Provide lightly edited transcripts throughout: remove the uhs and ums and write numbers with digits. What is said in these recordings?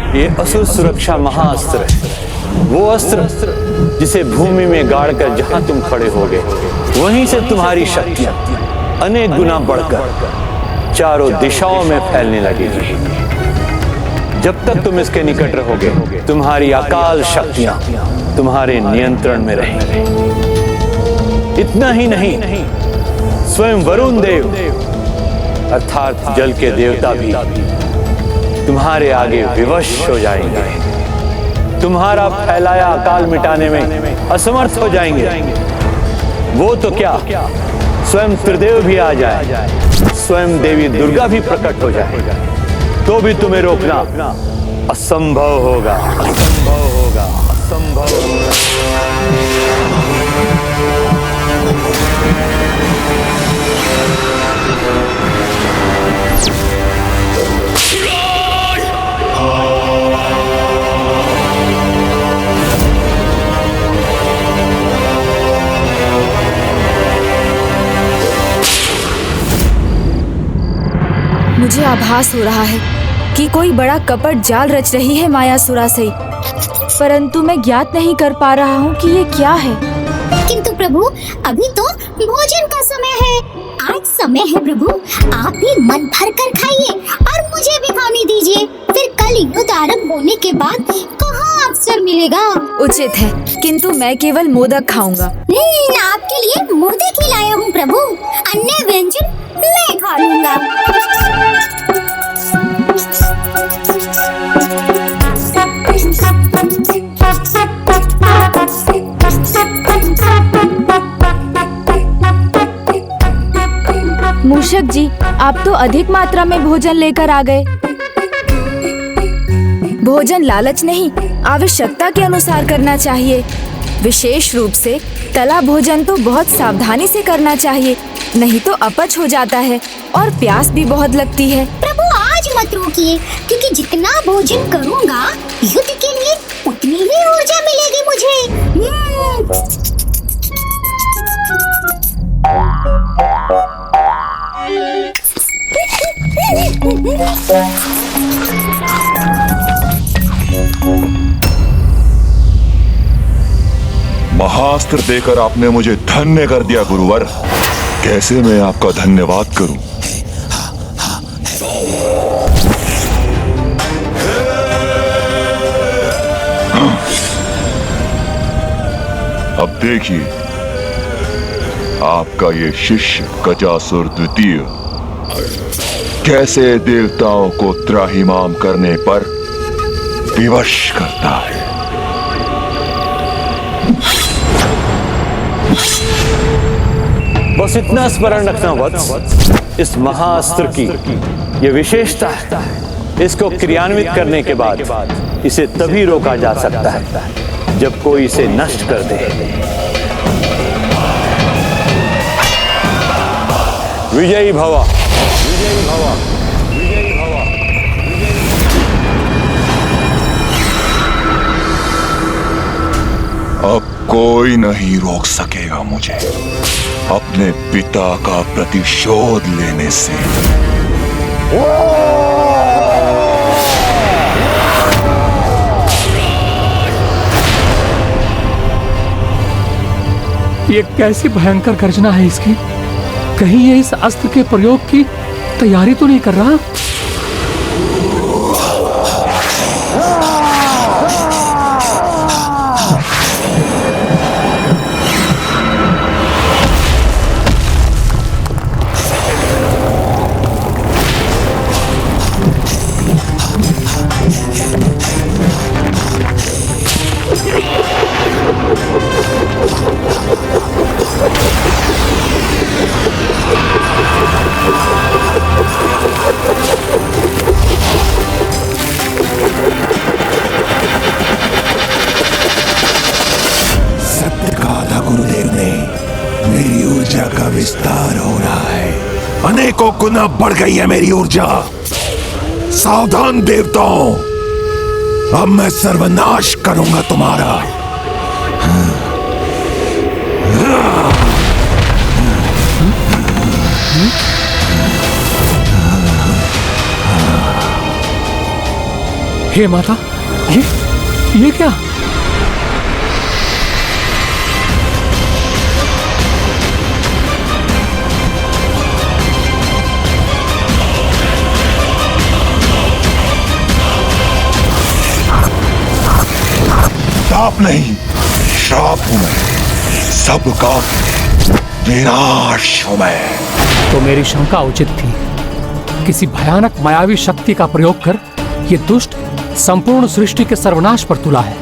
ये असुर सुरक्षा महाअस्त्र है, वो अस्त्र जिसे भूमि में गाड़कर जहां तुम खड़े होगे वहीं से तुम्हारी शक्तियां अनेक गुना बढ़कर चारों दिशाओं में फैलने लगेगी। जब तक तुम इसके निकट रहोगे तुम्हारी अकाल शक्तियां तुम्हारे नियंत्रण में रहेंगी। इतना ही नहीं, स्वयं वरुण देव अर्थात जल के देवता भी तुम्हारे आगे विवश हो जाएंगे, तुम्हारा फैलाया अकाल मिटाने में असमर्थ हो जाएंगे। वो तो क्या, स्वयं त्रिदेव भी आ जाए, स्वयं देवी दुर्गा भी प्रकट हो जाए, तो भी तुम्हें रोकना असंभव होगा, असंभव होगा, असंभव होगा। मुझे आभास हो रहा है कि कोई बड़ा कपट जाल रच रही है मायासुरा से, परंतु मैं ज्ञात नहीं कर पा रहा हूँ कि ये क्या है। किंतु प्रभु, अभी तो भोजन का समय है। आज समय है प्रभु, आप भी मन भर कर खाइए और मुझे भी खाने दीजिए। फिर कल युद्ध आरंभ होने के बाद कहाँ अवसर मिलेगा। उचित है, किंतु मैं केवल मोदक खाऊंगा। आपके लिए मोदक ही लाया हूँ प्रभु, अन्य व्यंजन मैं खा लूंगा। मूषक जी, आप तो अधिक मात्रा में भोजन लेकर आ गए। भोजन लालच नहीं, आवश्यकता के अनुसार करना चाहिए। विशेष रूप से तला भोजन तो बहुत सावधानी से करना चाहिए, नहीं तो अपच हो जाता है और प्यास भी बहुत लगती है। प्रभु आज मत रोकिए, क्योंकि जितना भोजन करूँगा युद्ध के लिए उतनी ही ऊर्जा मिलेगी मुझे। महाअस्त्र देकर आपने मुझे धन्य कर दिया गुरुवर। कैसे मैं आपका धन्यवाद करूं? अब देखिए, आपका ये शिष्य गजासुर द्वितीय कैसे देवताओं को त्राहिमाम करने पर विवश करता है। बस इतना स्मरण रखना वत्स, इस महाअस्त्र की ये विशेषता है, इसको क्रियान्वित करने के बाद इसे तभी रोका जा सकता है जब कोई इसे नष्ट कर दे। विजयी भव, विजयी भव, विजयी भव। अब कोई नहीं रोक सकेगा मुझे अपने पिता का प्रतिशोध लेने से। ये कैसी भयंकर गर्जना है इसकी। कहीं ये इस अस्त्र के प्रयोग की तैयारी तो नहीं कर रहा? विस्तार हो रहा है, अनेकों गुना बढ़ गई है मेरी ऊर्जा। सावधान देवताओं, अब मैं सर्वनाश करूंगा तुम्हारा। हे माता, ये क्या? ताप नहीं, श्राप हूं मैं, सबका विनाश हूं मैं। तो मेरी शंका उचित थी। किसी भयानक मायावी शक्ति का प्रयोग कर ये दुष्ट संपूर्ण सृष्टि के सर्वनाश पर तुला है।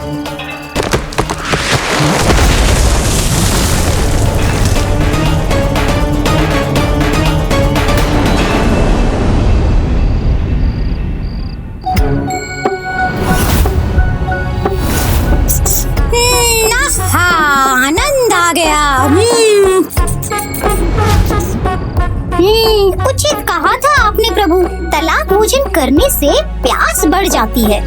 आनंद आ गया। उचित कहा था आपने प्रभु, तला भोजन करने से प्यास बढ़ जाती है।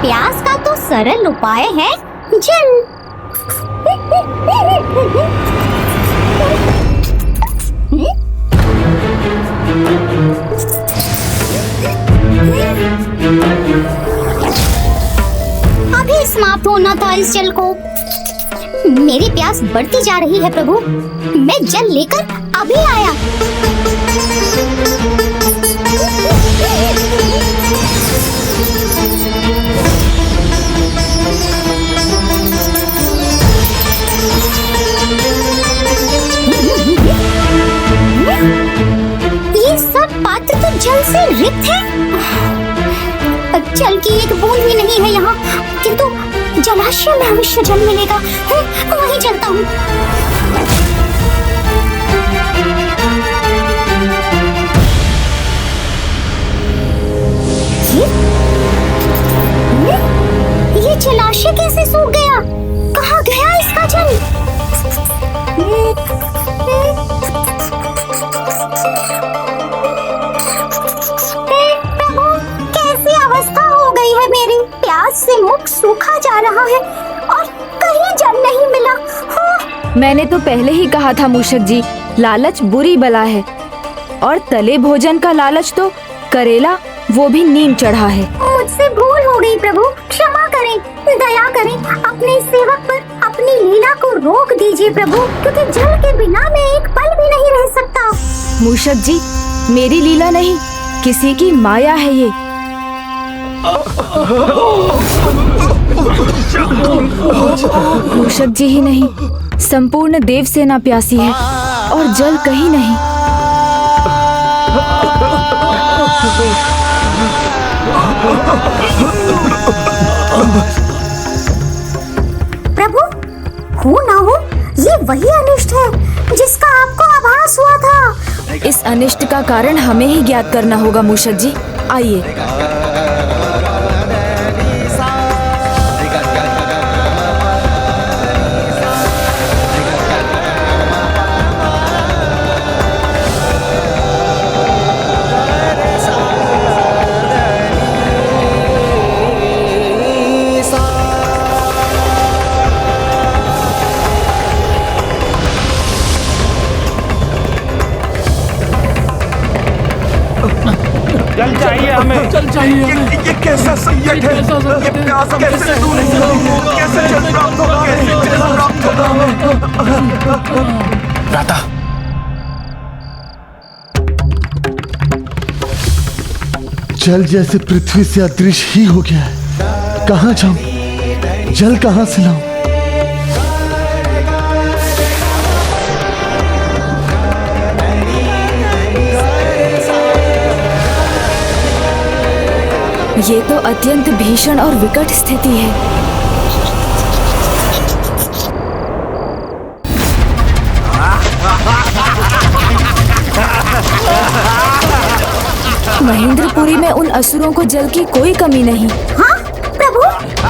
प्यास का तो सरल उपाय है जल। अभी समाप्त होना था इस जल को। मेरी प्यास बढ़ती जा रही है प्रभु, मैं जल लेकर अभी आया। ये सब पात्र तो जल से रिक्त है। जल की एक बूंद भी नहीं है यहाँ, किंतु जलाशय में अवश्य जल मिलेगा। वहीं चलता हूँ। ये जलाशय कैसे सूख गया? कहाँ गया इसका जल? प्यास से मुख सूखा जा रहा है और कहीं जल नहीं मिला। मैंने तो पहले ही कहा था मूषक जी, लालच बुरी बला है, और तले भोजन का लालच तो करेला वो भी नीम चढ़ा है। मुझसे भूल हो गई प्रभु, क्षमा करें, दया करें। अपने सेवक पर अपनी लीला को रोक दीजिए प्रभु, क्योंकि जल के बिना मैं एक पल भी नहीं रह सकता। मूषक जी, मेरी लीला नहीं, किसी की माया है ये। मूषक जी ही नहीं, संपूर्ण देव सेना प्यासी है और जल कहीं नहीं। प्रभु, हो ना हो, ये वही अनिष्ट है जिसका आपको आभास हुआ था। इस अनिष्ट का कारण हमें ही ज्ञात करना होगा मूषक जी। आइए। जल चाहिए हमें, जल चाहिए हमें। ये कैसा संकट है? ये प्यास कैसे दूर होगी? कैसे जल प्राप्त होगा? कैसे जल प्राप्त होगा? भ्राता, जल जैसे पृथ्वी से अदृश्य ही हो गया है। कहाँ जाऊं? जल कहाँ से लाऊं? ये तो अत्यंत भीषण और विकट स्थिति है। महेंद्रपुरी में उन असुरों को जल की कोई कमी नहीं। हाँ प्रभु,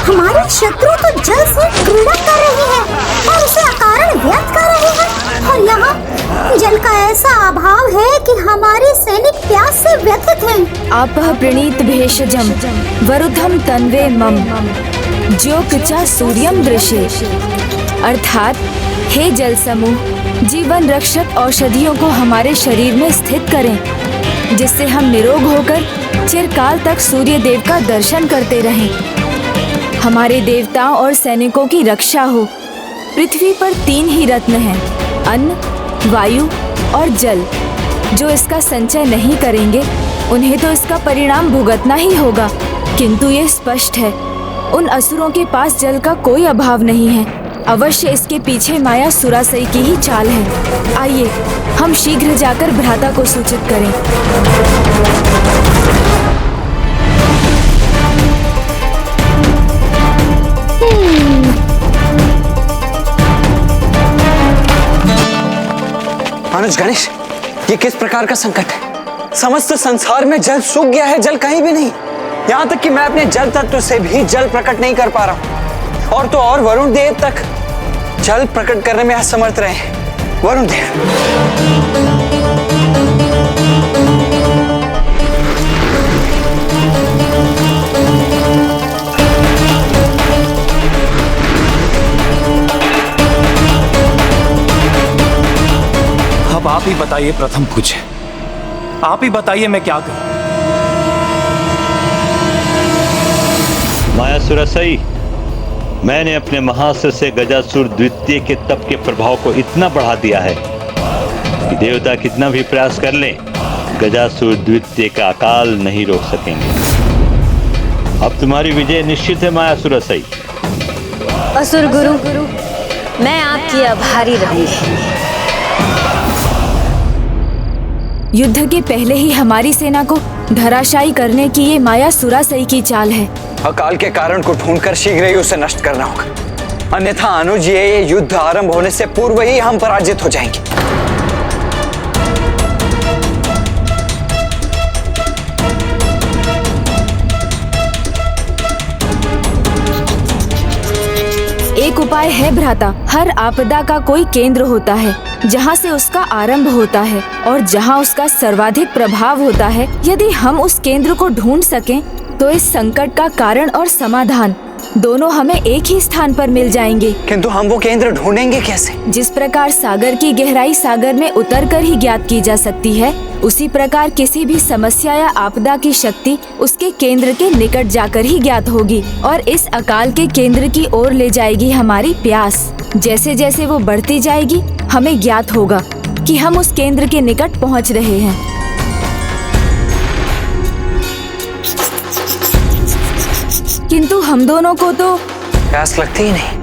हमारे शत्रु तो जल से क्रीड़ा कर रहे हैं और उसे अकारण व्यर्थ कर रहे हैं, और यहाँ जल का ऐसा अभाव है कि हमारे सैनिक प्यास से व्यथित हैं। आपः प्रणीत भेषजम वरुधम तन्वे मम ज्योकचा सूर्यम दृशे। अर्थात हे जल समूह, जीवन रक्षक औषधियों को हमारे शरीर में स्थित करें, जिससे हम निरोग होकर चिरकाल तक सूर्य देव का दर्शन करते रहें। हमारे देवताओं और सैनिकों की रक्षा हो। पृथ्वी पर 3 ही रत्न हैं, अन्न, वायु और जल। जो इसका संचय नहीं करेंगे उन्हें तो इसका परिणाम भुगतना ही होगा। किंतु ये स्पष्ट है, उन असुरों के पास जल का कोई अभाव नहीं है। अवश्य इसके पीछे माया सुरासई की ही चाल है। आइए हम शीघ्र जाकर भ्राता को सूचित करें। अनुज गणेश, ये किस प्रकार का संकट है? समस्त संसार में जल सूख गया है, जल कहीं भी नहीं। यहाँ तक कि मैं अपने जल तत्व से भी जल प्रकट नहीं कर पा रहा हूँ। और तो और वरुण देव तक जल प्रकट करने में असमर्थ रहे हैं। वरुण देव, अब आप ही बताइए प्रथम पूछे, आप ही बताइए मैं क्या करूं? मायासुरसई, मैंने अपने महाअस्त्र से गजासुर द्वितीय के तप के प्रभाव को इतना बढ़ा दिया है कि देवता कितना भी प्रयास कर लें, गजासुर द्वितीय का अकाल नहीं रोक सकेंगे। अब तुम्हारी विजय निश्चित है मायासुरसई। असुर गुरु, मैं आपकी आभारी रहूंगी। युद्ध के पहले ही हमारी सेना को धराशायी करने की ये माया सुरासई की चाल है। अकाल के कारण को ढूंढकर शीघ्र ही उसे नष्ट करना होगा, अन्यथा अनुज ये युद्ध आरंभ होने से पूर्व ही हम पराजित हो जाएंगे। एक उपाय है भ्राता। हर आपदा का कोई केंद्र होता है जहाँ से उसका आरंभ होता है और जहाँ उसका सर्वाधिक प्रभाव होता है। यदि हम उस केंद्र को ढूंढ सकें तो इस संकट का कारण और समाधान दोनों हमें एक ही स्थान पर मिल जाएंगे। किंतु हम वो केंद्र ढूंढेंगे कैसे? जिस प्रकार सागर की गहराई सागर में उतरकर ही ज्ञात की जा सकती है, उसी प्रकार किसी भी समस्या या आपदा की शक्ति उसके केंद्र के निकट जाकर ही ज्ञात होगी और इस अकाल के केंद्र की ओर ले जाएगी हमारी प्यास। जैसे जैसे वो बढ़ती जाएगी, हमें ज्ञात होगा कि हम उस केंद्र के निकट पहुंच रहे हैं। किंतु हम दोनों को तो प्यास लगती ही नहीं।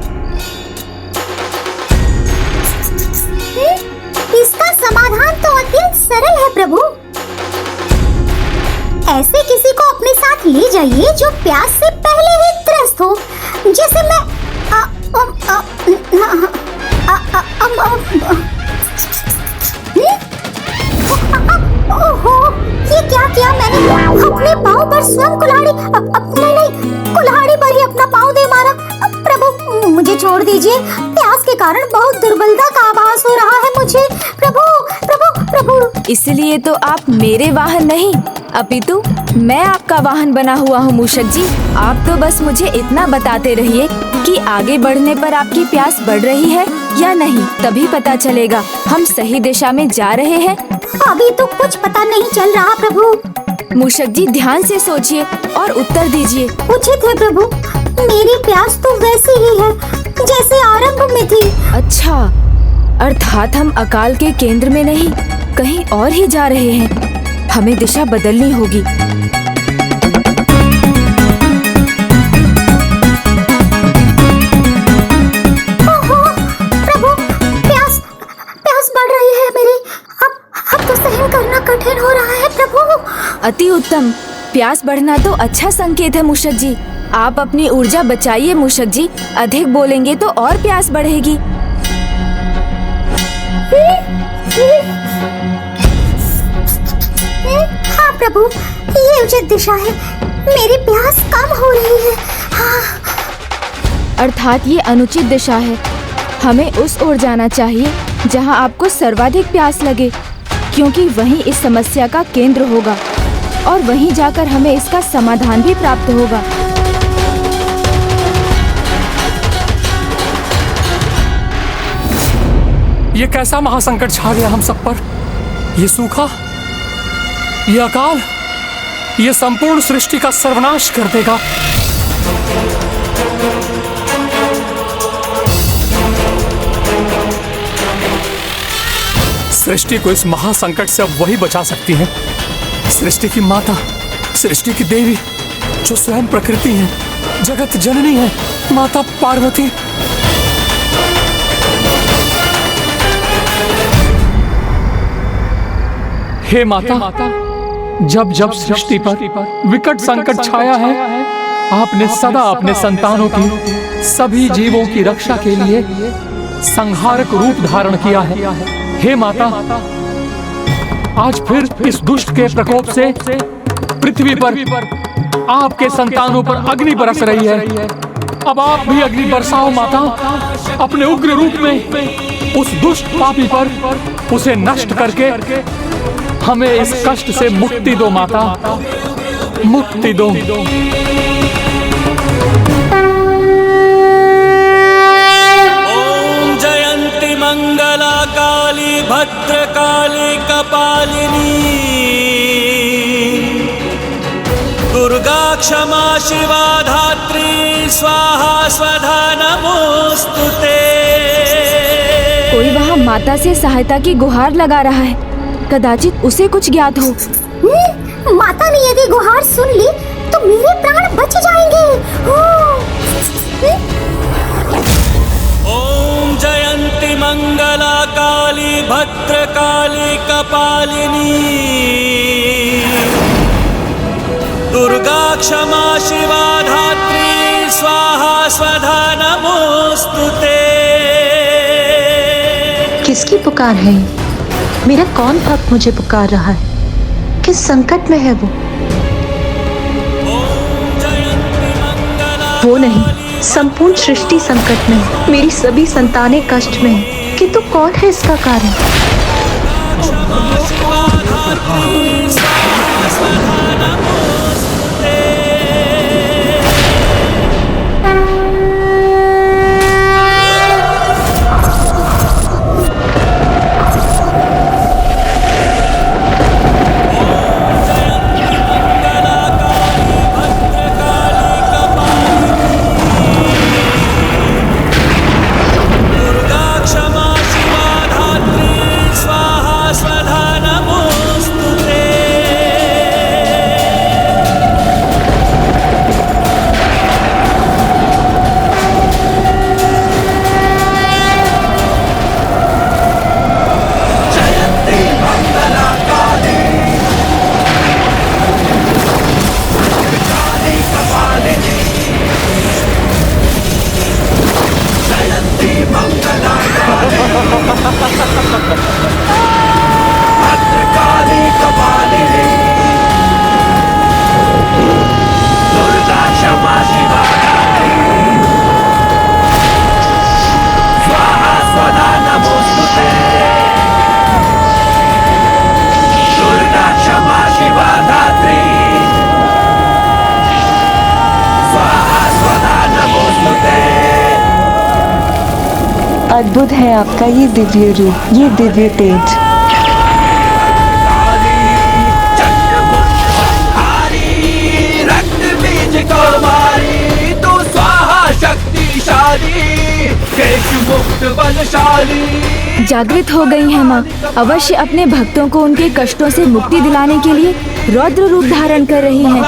इसका समाधान तो अत्यंत सरल है प्रभु। ऐसे किसी को अपने साथ ले जाइए जो प्यास से पहले ही त्रस्त हो। जैसे मैं ओहो, ये क्या किया मैंने? अपने पाँव पर स्वयं कुल्हाड़ी कुल्हाड़ी पर ही अपना पाँव दे मारा। प्रभु मुझे छोड़ दीजिए, प्यास के कारण बहुत दुर्बलता का आभास हो रहा है मुझे। प्रभु प्रभु प्रभु। इसलिए तो आप मेरे वाहन नहीं अपितु मैं आपका वाहन बना हुआ हूँ मूषक जी। आप तो बस मुझे इतना बताते रहिए कि आगे बढ़ने पर आपकी प्यास बढ़ रही है या नहीं, तभी पता चलेगा हम सही दिशा में जा रहे हैं। अभी तो कुछ पता नहीं चल रहा प्रभु। मूषक जी ध्यान से सोचिए और उत्तर दीजिए। उचित है प्रभु, मेरी प्यास तो वैसी ही है जैसे आरंभ में थी। अच्छा, अर्थात हम अकाल के केंद्र में नहीं कहीं और ही जा रहे हैं। हमें दिशा बदलनी होगी। ओहो, प्रभु प्यास बढ़ रही है मेरी। अब तो सहन करना कठिन हो रहा है प्रभु। अति उत्तम, प्यास बढ़ना तो अच्छा संकेत है मूषक जी। आप अपनी ऊर्जा बचाइए मूषक जी, अधिक बोलेंगे तो और प्यास बढ़ेगी। हाँ प्रभु, ये उचित दिशा है। मेरी प्यास कम हो रही है। हाँ। अर्थात ये अनुचित दिशा है। हमें उस ओर जाना चाहिए जहाँ आपको सर्वाधिक प्यास लगे, क्योंकि वहीं इस समस्या का केंद्र होगा और वहीं जाकर हमें इसका समाधान भी प्राप्त होगा। ये कैसा महासंकट छा गया हम सब पर। ये सूखा, ये अकाल, ये संपूर्ण सृष्टि का सर्वनाश कर देगा। सृष्टि को इस महासंकट से अब वही बचा सकती है, सृष्टि की माता, सृष्टि की देवी, जो स्वयं प्रकृति है, जगत जननी है, माता पार्वती। हे माता, जब जब सृष्टि पर विकट संकट छाया है, आपने सदा अपने संतानों की, सभी जीवों की रक्षा के लिए संहारक रूप धारण किया है। हे माता, आज फिर इस दुष्ट के प्रकोप से पृथ्वी पर आपके संतानों पर अग्नि बरस रही है। अब आप भी अग्नि बरसाओ माता, अपने उग्र रूप में उस दुष्ट पापी पर, उसे नष्ट करके हमें इस कष्ट से मुक्ति दो माता, मुक्ति दो। ओम जयंती मंगला काली भद्रकाली कपालिनी, दुर्गा क्षमा शिवा धात्री स्वाहा स्वधा नमोस्तुते। कोई वहाँ माता से सहायता की गुहार लगा रहा है, कदाचित उसे कुछ ज्ञात हो। माता ने यदि गुहार सुन ली तो मेरे प्राण बच जाएंगे। ओम जयंती मंगला काली भद्रकाली कपालिनी, दुर्गा क्षमा शिवा धात्री स्वाहा स्वधा नमोस्तुते। किसकी पुकार है? मेरा कौन भक्त मुझे पुकार रहा है? किस संकट में है वो? वो नहीं, संपूर्ण सृष्टि संकट में है। मेरी सभी संतानें कष्ट में है, किंतु कौन है इसका कारण? अद्भुत है आपका ये दिव्य रूप, ये दिव्य तेज। रक्त बीज को मारी तू स्वाहा शक्तिशाली, केश मुक्त बलशाली। जागृत हो गई है माँ, अवश्य अपने भक्तों को उनके कष्टों से मुक्ति दिलाने के लिए रौद्र रूप धारण कर रही हैं।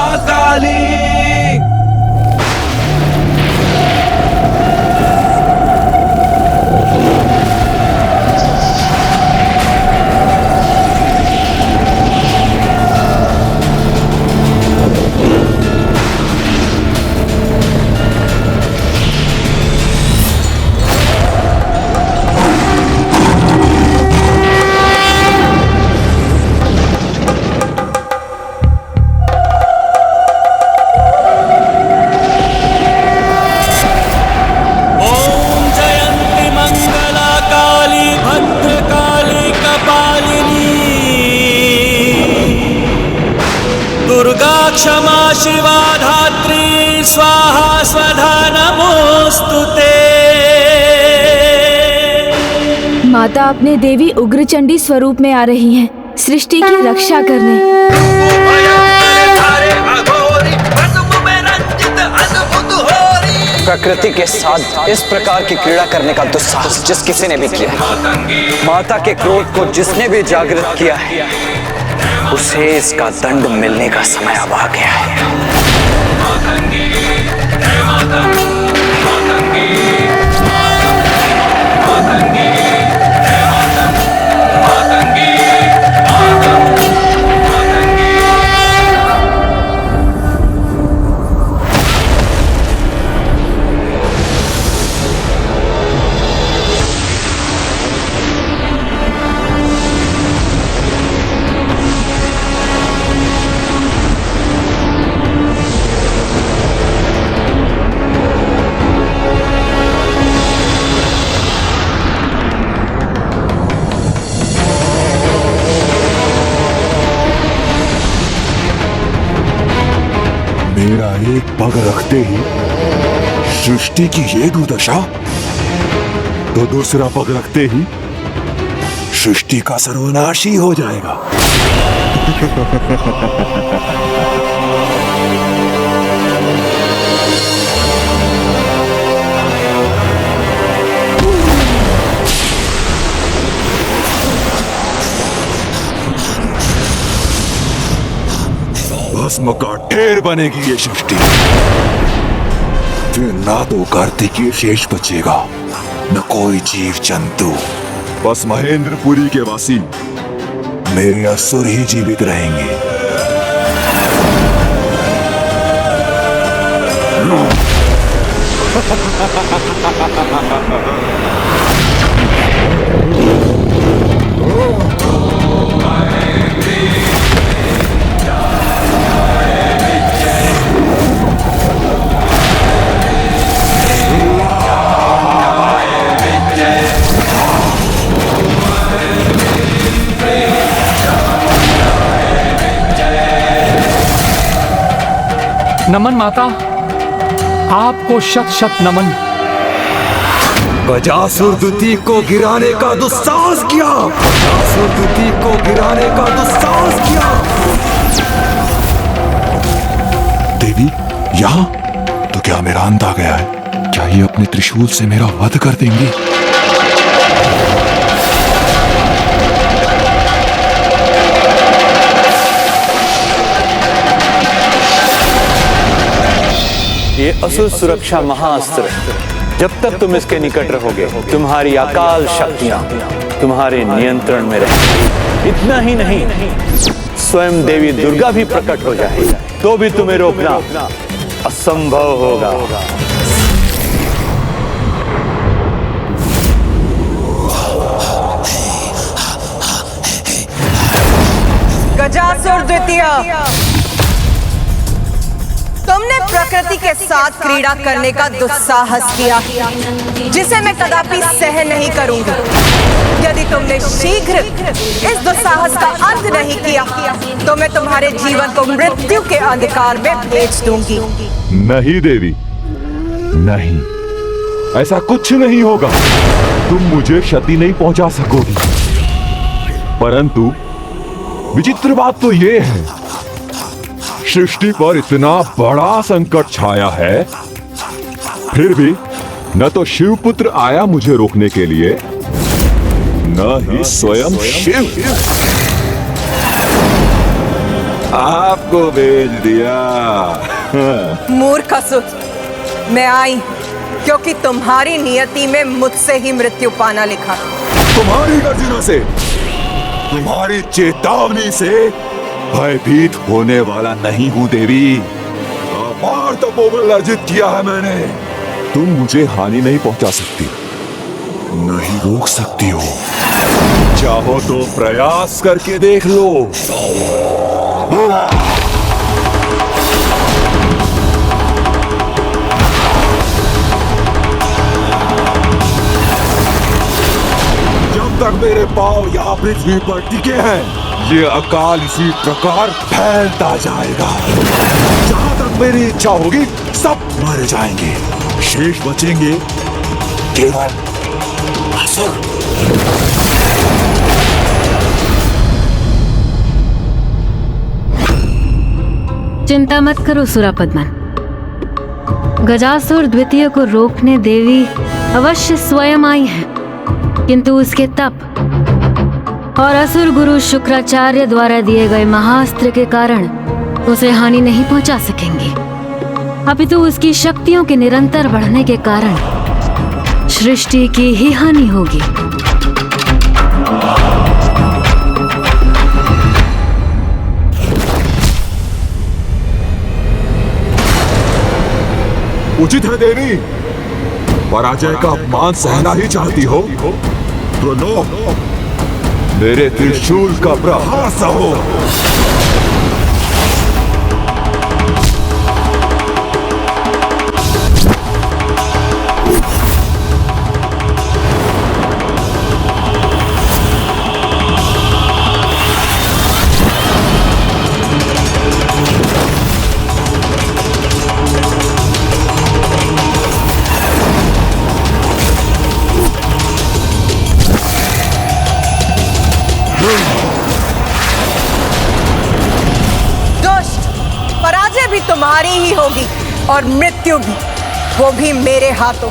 क्षमा शिवा धात्री स्वाहा स्वधा नमोस्तुते। माता अपने देवी उग्रचंडी स्वरूप में आ रही हैं, सृष्टि की रक्षा करने। प्रकृति के साथ इस प्रकार की क्रीड़ा करने का दुस्साहस जिस किसी ने भी किया है, माता के क्रोध को जिसने भी जागृत किया है, उसे इसका दंड मिलने का समय अब आ गया है। मेरा एक पग रखते ही सृष्टि की ये दुर्दशा, तो दूसरा पग रखते ही सृष्टि का सर्वनाश ही हो जाएगा। भस्म का ढेर बनेगी ये सृष्टि। फिर ना तो कार्तिकीय शेष बचेगा, न कोई जीव जंतु। बस महेंद्रपुरी के वासी मेरे असुर ही जीवित रहेंगे। नमन माता, आपको शत शत नमन। गजासुर द्वितीय को गिराने का दुस्साहस किया, गजासुर द्वितीय को गिराने का दुस्साहस किया। देवी यहाँ तो क्या मेरा अंत आ गया है? क्या ये अपने त्रिशूल से मेरा वध कर देंगे? ये असुर सुरक्षा महाअस्त्र है। जब तक तुम इसके निकट रहोगे, तुम्हारी अकाल शक्तियां तुम्हारे नियंत्रण में रहेंगी। इतना ही नहीं, स्वयं देवी दुर्गा भी प्रकट हो जाएगी, तो भी तुम्हें रोकना असंभव होगा। गजासुर द्वितीय, तुमने प्रकृति के साथ क्रीड़ा करने का दुस्साहस किया, जिसे मैं कदापि सहन नहीं करूंगी। यदि तुमने शीघ्र इस दुस्साहस का अंत नहीं किया, तो मैं तुम्हारे जीवन को मृत्यु के अंधकार में भेज दूंगी। नहीं देवी, नहीं, ऐसा कुछ नहीं होगा। तुम मुझे क्षति नहीं पहुंचा सकोगी। परंतु विचित्र बात तो ये है, सृष्टि पर इतना बड़ा संकट छाया है, फिर भी न तो शिवपुत्र आया मुझे रोकने के लिए, न ही स्वयं शिव। आपको भेज दिया। मूर्ख असुर, मैं आई क्योंकि तुम्हारी नियति में मुझसे ही मृत्यु पाना लिखा। तुम्हारी गर्जना से, तुम्हारी चेतावनी से भयभीत होने वाला नहीं हूं देवी। अपार तपोबल अर्जित किया है मैंने। तुम मुझे हानि नहीं पहुंचा सकती, नहीं रोक सकती हो। चाहो तो प्रयास करके देख लो। जब तक मेरे पांव यहाँ पृथ्वी पर टिके हैं, ये अकाल इसी प्रकार फैलता जाएगा। जहां तक मेरी इच्छा होगी, सब मर जाएंगे। शेष बचेंगे केवल चिंता मत करो सुरापद्मन। गजासुर द्वितीय को रोकने देवी अवश्य स्वयं आई है, किंतु उसके तप और असुर गुरु शुक्राचार्य द्वारा दिए गए महाअस्त्र के कारण उसे हानि नहीं पहुंचा सकेंगी, अपितु उसकी शक्तियों के निरंतर बढ़ने के कारण सृष्टि की ही हानि होगी। उचित है देवी, पराजय का अपमान सहना ही चाहती हो तो लो, मेरे त्रिशूल का प्रहार सहो। तुम्हारी ही होगी और मृत्यु भी, वो भी मेरे हाथों।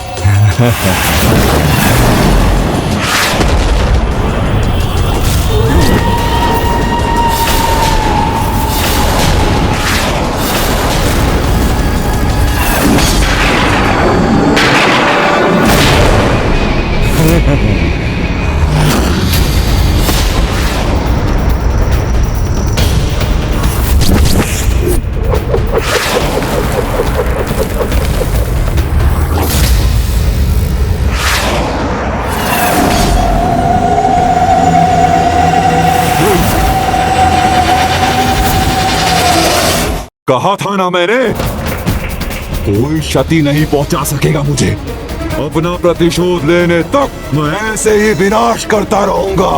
कहा था ना मैंने, कोई क्षति नहीं पहुंचा सकेगा मुझे। अपना प्रतिशोध लेने तक मैं ऐसे ही विनाश करता रहूंगा।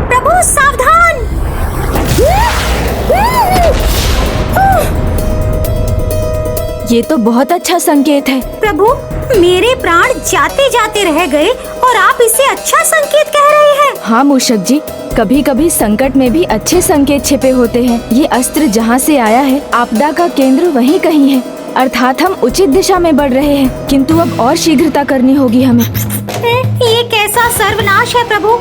प्रभु सावधान! ये तो बहुत अच्छा संकेत है। प्रभु, मेरे प्राण जाते जाते रह गए और आप इसे अच्छा संकेत कह रहे हैं। हाँ मूषक जी, कभी कभी संकट में भी अच्छे संकेत छिपे होते हैं। ये अस्त्र जहाँ से आया है, आपदा का केंद्र वहीं कहीं है, अर्थात हम उचित दिशा में बढ़ रहे हैं, किंतु अब और शीघ्रता करनी होगी हमें। ये कैसा सर्वनाश है प्रभु!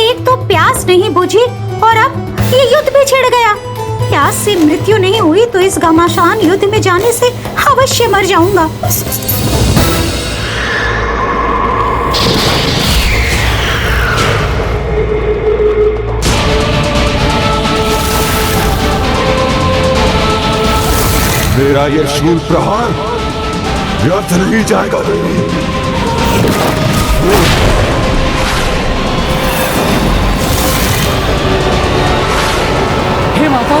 एक तो प्यास नहीं बुझी और अब ये युद्ध भी छिड़ गया। प्यास से मृत्यु नहीं हुई तो इस घमासान युद्ध में जाने से अवश्य मर जाऊंगा। मेरा ये शूल प्रहार व्यर्थ नहीं जाएगा देवी। हे माता,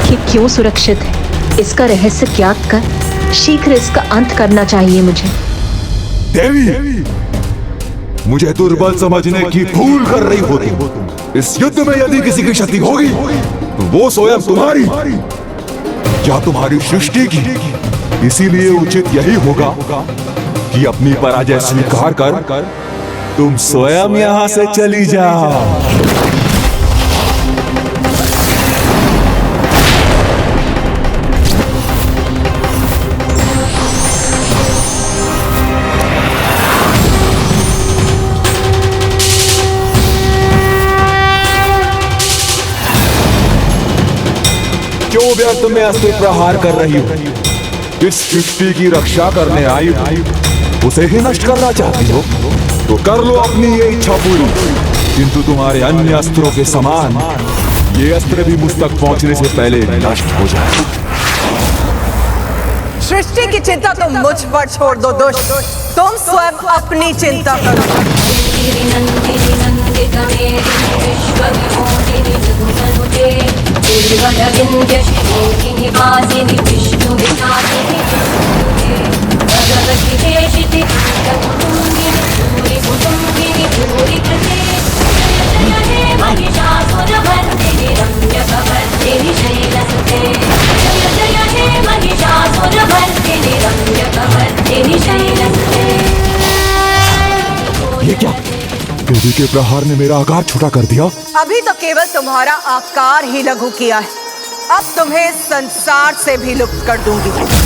ये क्यों सुरक्षित है? इसका रहस्य ज्ञात कर शीघ्र इसका अंत करना चाहिए मुझे। देवी, मुझे दुर्बल समझने की भूल कर रही हो तुम। इस युद्ध में यदि किसी की क्षति होगी तो वो स्वयं तुम्हारी या तुम्हारी सृष्टि की। इसीलिए उचित यही होगा कि अपनी पराजय स्वीकार कर तुम स्वयं यहां से चली जाओ। क्यों व्यर्थ में अस्त्र प्रहार कर रही हो? इस सृष्टि की रक्षा करने आई हो, उसे ही नष्ट करना चाहती हो तो कर लो अपनी ये इच्छा पूरी। किंतु तुम्हारे अन्य अस्त्रों के समान ये अस्त्र भी मुझ तक पहुंचने से पहले नष्ट हो जाए। सृष्टि की चिंता तुम मुझ पर छोड़ दो दुष्ट, तुम स्वयं अपनी चिंता करो। ये क्या? देवी के प्रहार ने मेरा आकार छोटा कर दिया। अभी तो केवल तुम्हारा आकार ही लघु किया है, अब तुम्हें संसार से भी लुप्त कर दूंगी।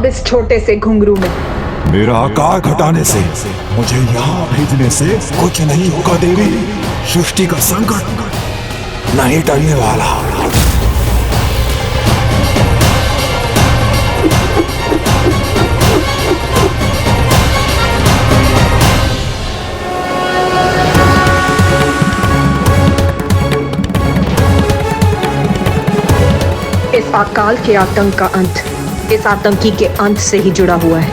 इस छोटे से घुंघरू में मेरा आकार घटाने से, मुझे यहाँ भेजने से कुछ नहीं होगा देवी। सृष्टि का संकट नहीं टलने वाला। इस अकाल के आतंक का अंत इस आतंकी के अंत से ही जुड़ा हुआ है।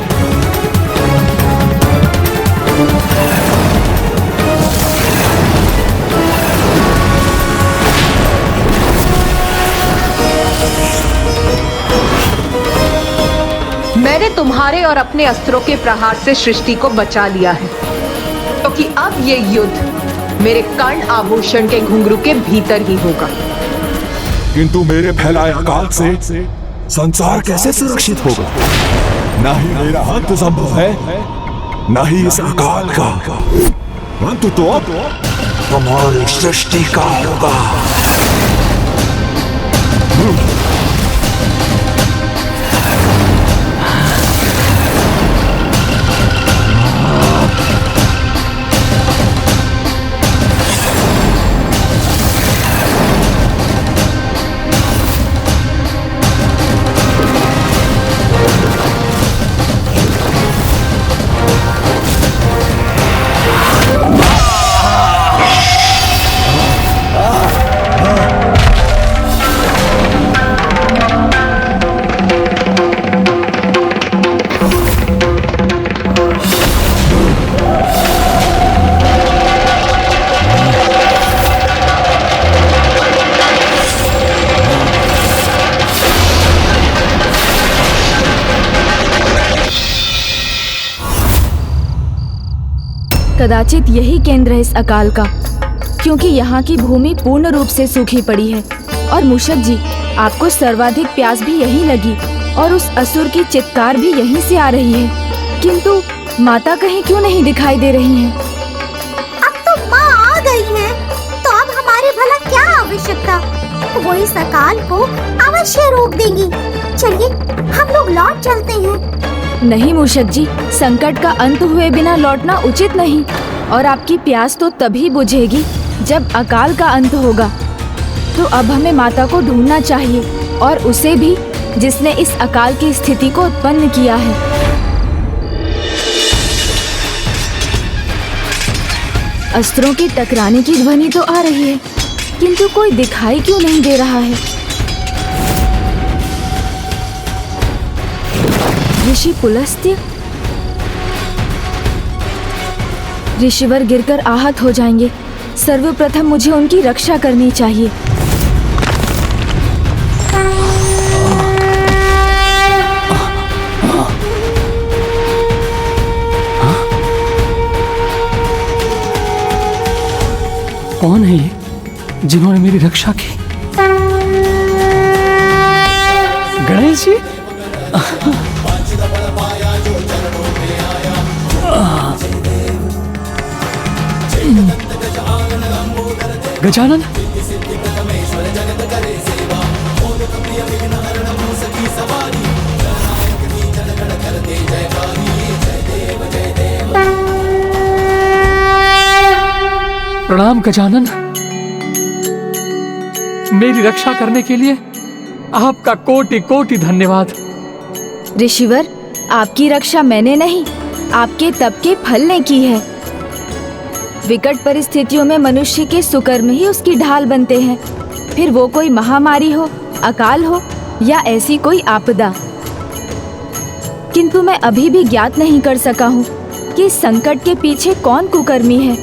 मैंने तुम्हारे और अपने अस्त्रों के प्रहार से सृष्टि को बचा लिया है, क्योंकि अब ये युद्ध मेरे कर्ण आभूषण के घुंघरू के भीतर ही होगा। किंतु मेरे फैलाए अकाल से संसार कैसे सुरक्षित होगा? ना ही मेरा अंत संभव है, ना ही इस अकाल का अंत तो तुम्हारी सृष्टि का होगा। कदाचित यही केंद्र है इस अकाल का, क्योंकि यहाँ की भूमि पूर्ण रूप से सूखी पड़ी है। और मूषक जी, आपको सर्वाधिक प्यास भी यही लगी और उस असुर की चित्कार भी यहीं से आ रही है, किंतु माता कहीं क्यों नहीं दिखाई दे रही हैं? अब तो माँ आ गई है, तो अब हमारे भला क्या आवश्यकता? वो इस अकाल को अवश्य रोक देंगी। चलिए हम लोग लौट चलते हैं। नहीं मूषक जी, संकट का अंत हुए बिना लौटना उचित नहीं, और आपकी प्यास तो तभी बुझेगी जब अकाल का अंत होगा। तो अब हमें माता को ढूंढना चाहिए, और उसे भी जिसने इस अकाल की स्थिति को उत्पन्न किया है। अस्त्रों के टकराने की ध्वनि तो आ रही है, किंतु कोई दिखाई क्यों नहीं दे रहा है? ऋषि पुलस्त्य, ऋषिवर गिरकर आहत हो जाएंगे। सर्वप्रथम मुझे उनकी रक्षा करनी चाहिए। कौन है ये जिन्होंने मेरी रक्षा की? गणेश जी? गजानन? प्रणाम गजानन। मेरी रक्षा करने के लिए आपका कोटि कोटि धन्यवाद। ऋषिवर, आपकी रक्षा मैंने नहीं, आपके तप के फल ने की है। विकट परिस्थितियों में मनुष्य के सुकर्म ही उसकी ढाल बनते हैं, फिर वो कोई महामारी हो, अकाल हो या ऐसी कोई आपदा। किंतु मैं अभी भी ज्ञात नहीं कर सका हूँ कि संकट के पीछे कौन कुकर्मी है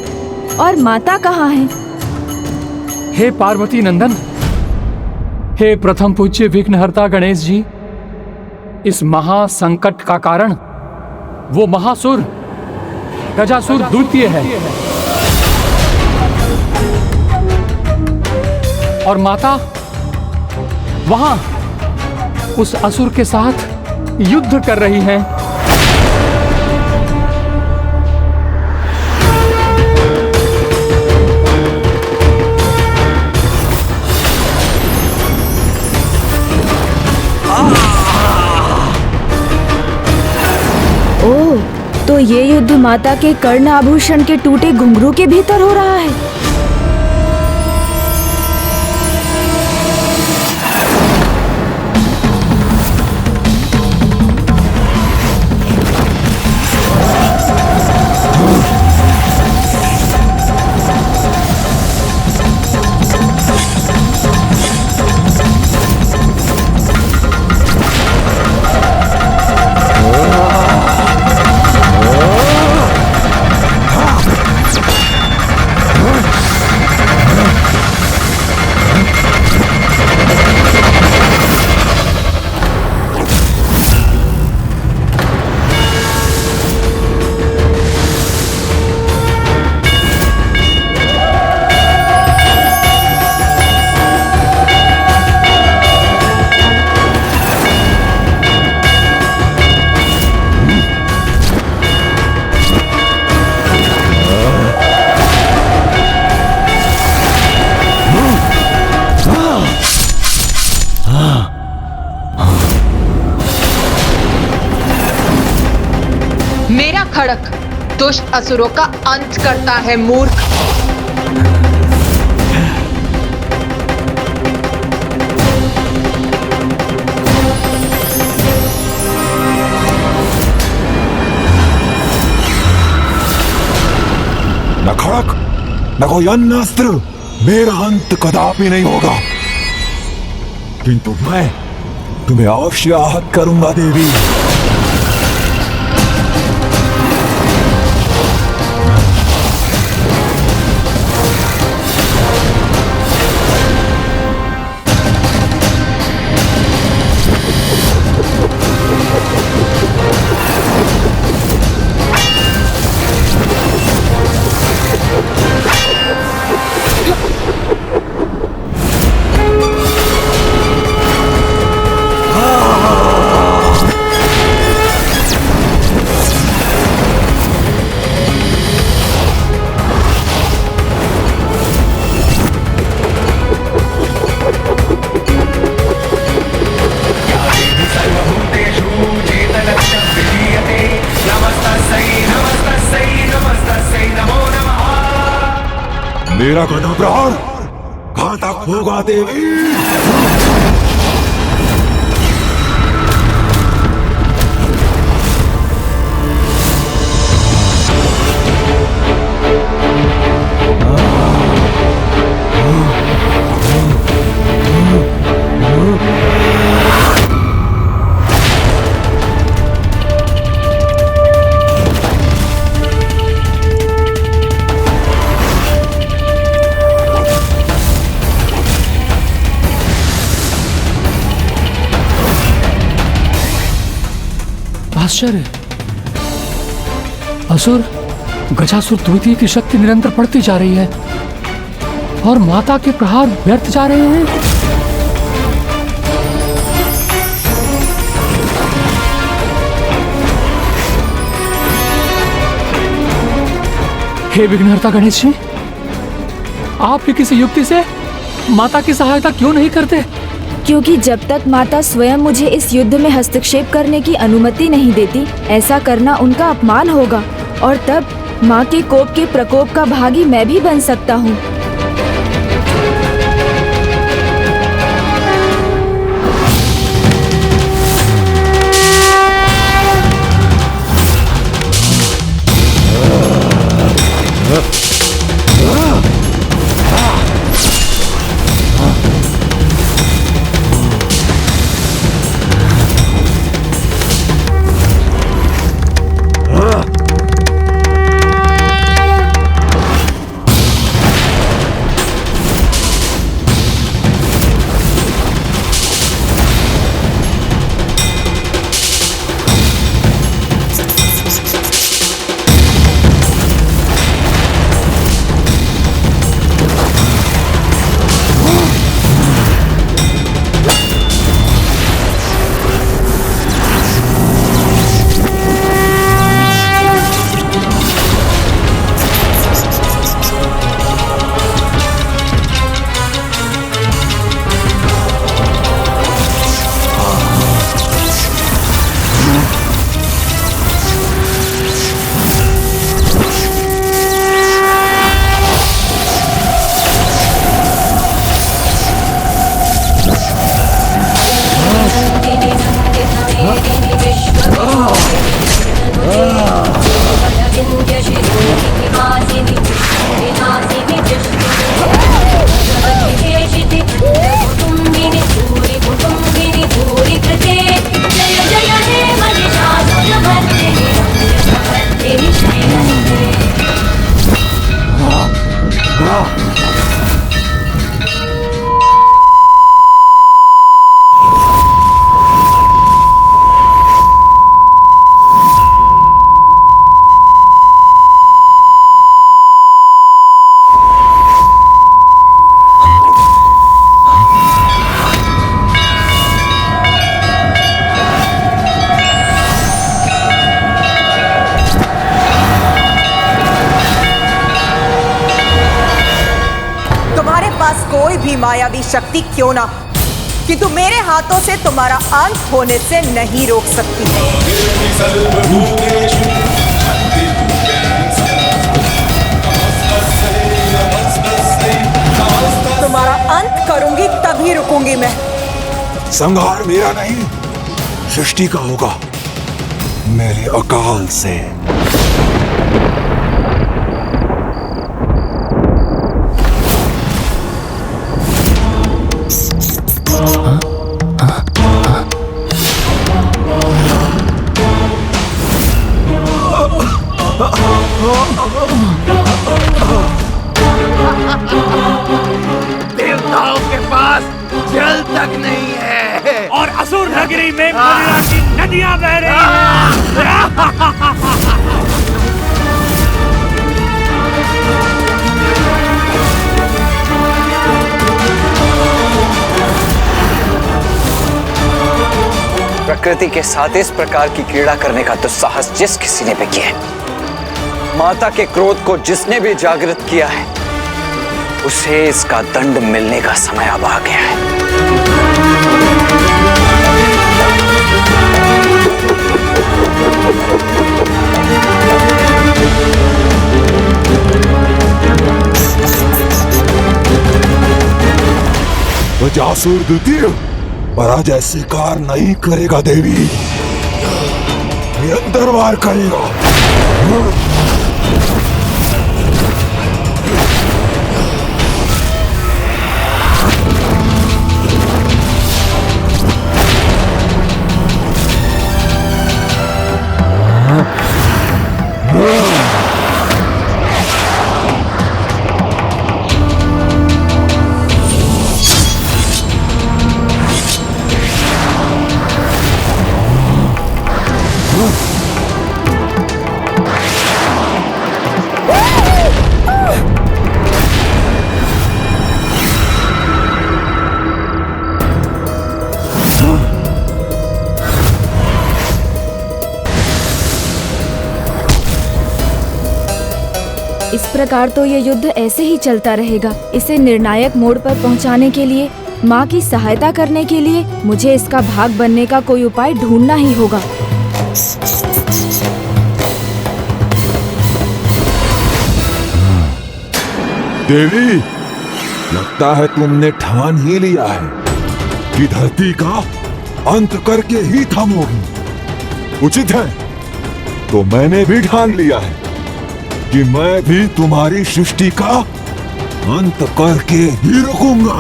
और माता कहाँ है। हे पार्वती नंदन, हे प्रथम पूज्य विघ्नहर्ता गणेश जी, इस महासंकट का कारण वो महासुर गजासुर द्वितीय है, और माता वहां उस असुर के साथ युद्ध कर रही हैं। ओह, तो ये युद्ध माता के कर्ण आभूषण के टूटे घुंघरू के भीतर हो रहा है। मेरा खड़क दुष्ट असुरों का अंत करता है, मूर्ख। न खड़क न कोई अन्य अस्त्र मेरा अंत कदापि नहीं होगा, किंतु मैं तुम्हें अवश्य आहत करूंगा देवी। मेरा गदा प्रहार घातक होगा देवी। आश्चर्य, असुर गजासुर द्वितीय की शक्ति निरंतर बढ़ती जा रही है और माता के प्रहार व्यर्थ जा रहे हैं। हे विघ्नहर्ता गणेश जी, आप भी किसी युक्ति से माता की सहायता क्यों नहीं करते? क्योंकि जब तक माता स्वयं मुझे इस युद्ध में हस्तक्षेप करने की अनुमति नहीं देती, ऐसा करना उनका अपमान होगा और तब माँ के कोप के प्रकोप का भागी मैं भी बन सकता हूँ। कोई भी मायावी शक्ति क्यों ना, किंतु मेरे हाथों से तुम्हारा अंत होने से नहीं रोक सकती। तुम्हारा अंत करूंगी तभी रुकूंगी मैं। संहार मेरा नहीं, सृष्टि का होगा, मेरे अकाल से। देवताओं के पास जल तक नहीं है और असुर नगरी में मदिरा की नदियां बह रही हैं। प्रकृति के साथ इस प्रकार की क्रीड़ा करने का दुस्साहस जिस किसी ने भी किया है, माता के क्रोध को जिसने भी जागृत किया है, उसे इसका दंड मिलने का समय अब आ गया है। गजासुर द्वितीय पराजय स्वीकार नहीं करेगा देवी, निरंतर वार करेगा। इस प्रकार तो ये युद्ध ऐसे ही चलता रहेगा। इसे निर्णायक मोड़ पर पहुंचाने के लिए, माँ की सहायता करने के लिए मुझे इसका भाग बनने का कोई उपाय ढूंढना ही होगा। देवी, लगता है तुमने ठान ही लिया है कि धरती का अंत करके ही थमोगी। उचित है, तो मैंने भी ठान लिया है कि मैं भी तुम्हारी सृष्टि का अंत करके ही रुकूंगा।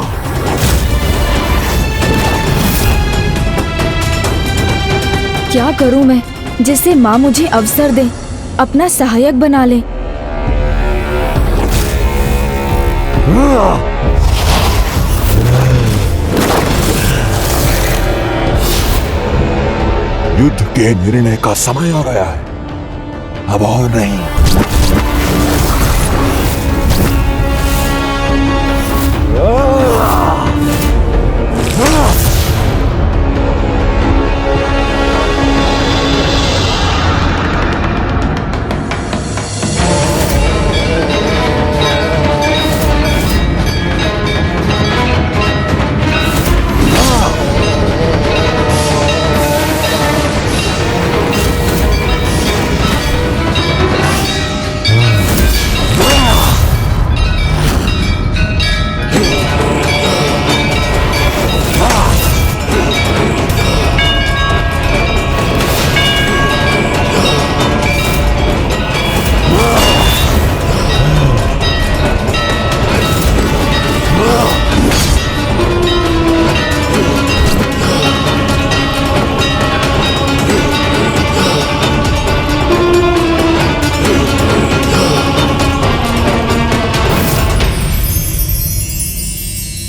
क्या करूं मैं जिससे माँ मुझे अवसर दे, अपना सहायक बना ले। युद्ध के निर्णय का समय आ गया है, अब और नहीं।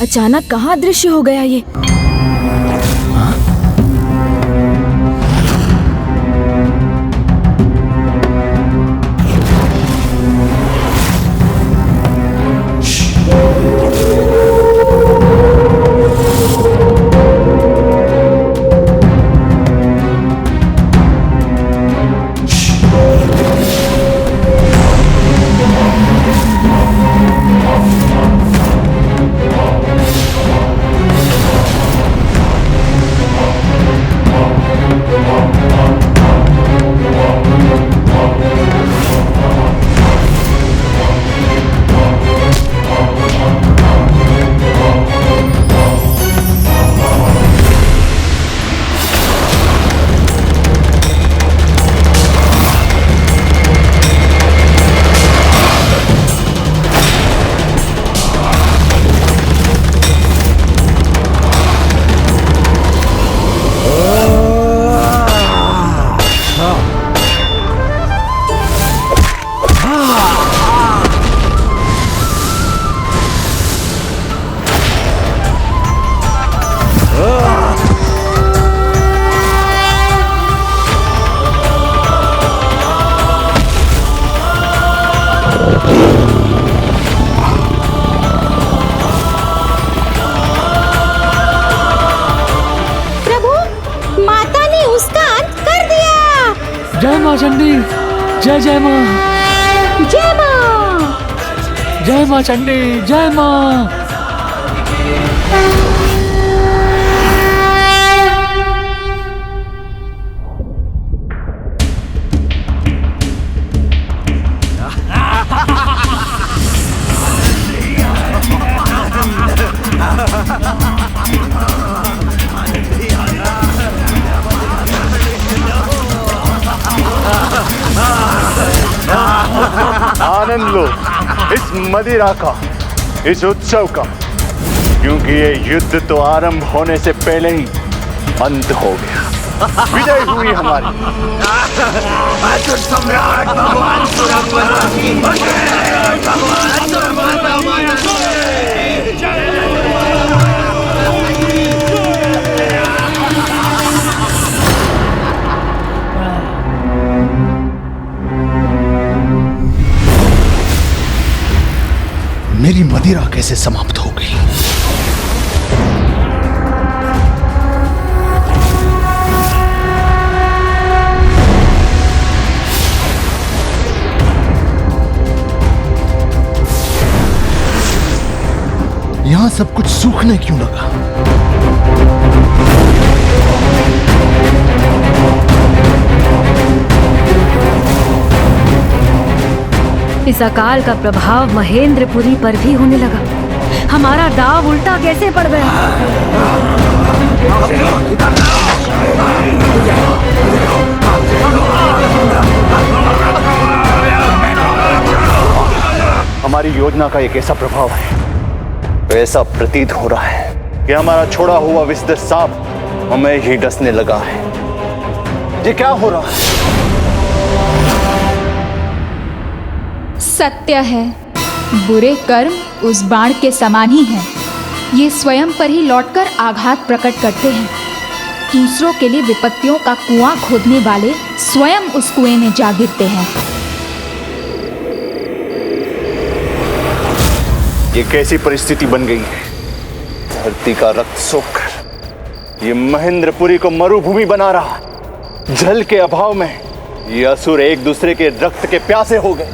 अचानक कहाँ दृश्य हो गया ये? जय माँ चंडी, जय जय माँ, जय माँ, जय माँ चंडी, जय माँ। Ha ha ha ha! लो इस मदिरा का, इस उत्सव का, क्योंकि ये युद्ध तो आरंभ होने से पहले ही अंत हो गया। विजय हुई हमारी। असुर सम्राट भगवान सुरंगवना की मेरी मदिरा कैसे समाप्त हो गई? यहां सब कुछ सूखने क्यों लगा? इस अकाल का प्रभाव महेंद्रपुरी पर भी होने लगा। हमारा दाव उल्टा कैसे पड़ गया? हमारी योजना का एक ऐसा प्रभाव है, ऐसा प्रतीत हो रहा है कि हमारा छोड़ा हुआ विषद सांप हमें ही डसने लगा है। ये क्या हो रहा है? सत्य है, बुरे कर्म उस बाण के समान ही हैं। ये स्वयं पर ही लौटकर आघात प्रकट करते हैं। दूसरों के लिए विपत्तियों का कुआं खोदने वाले स्वयं उस कुएं में जा गिरते हैं। ये कैसी परिस्थिति बन गई है? धरती का रक्त सोखकर ये महेंद्रपुरी को मरुभूमि बना रहा। जल के अभाव में ये असुर एक दूसरे के रक्त के प्यासे हो गए।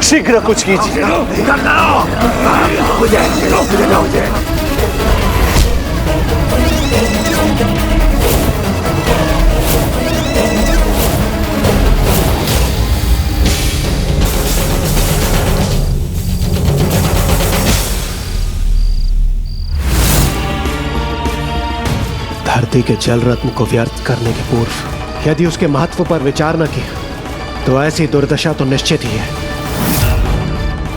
शीघ्र कुछ कीजिए। धरती के जल रत्न को व्यर्थ करने के पूर्व यदि उसके महत्व पर विचार न किया तो ऐसी दुर्दशा तो निश्चित ही है।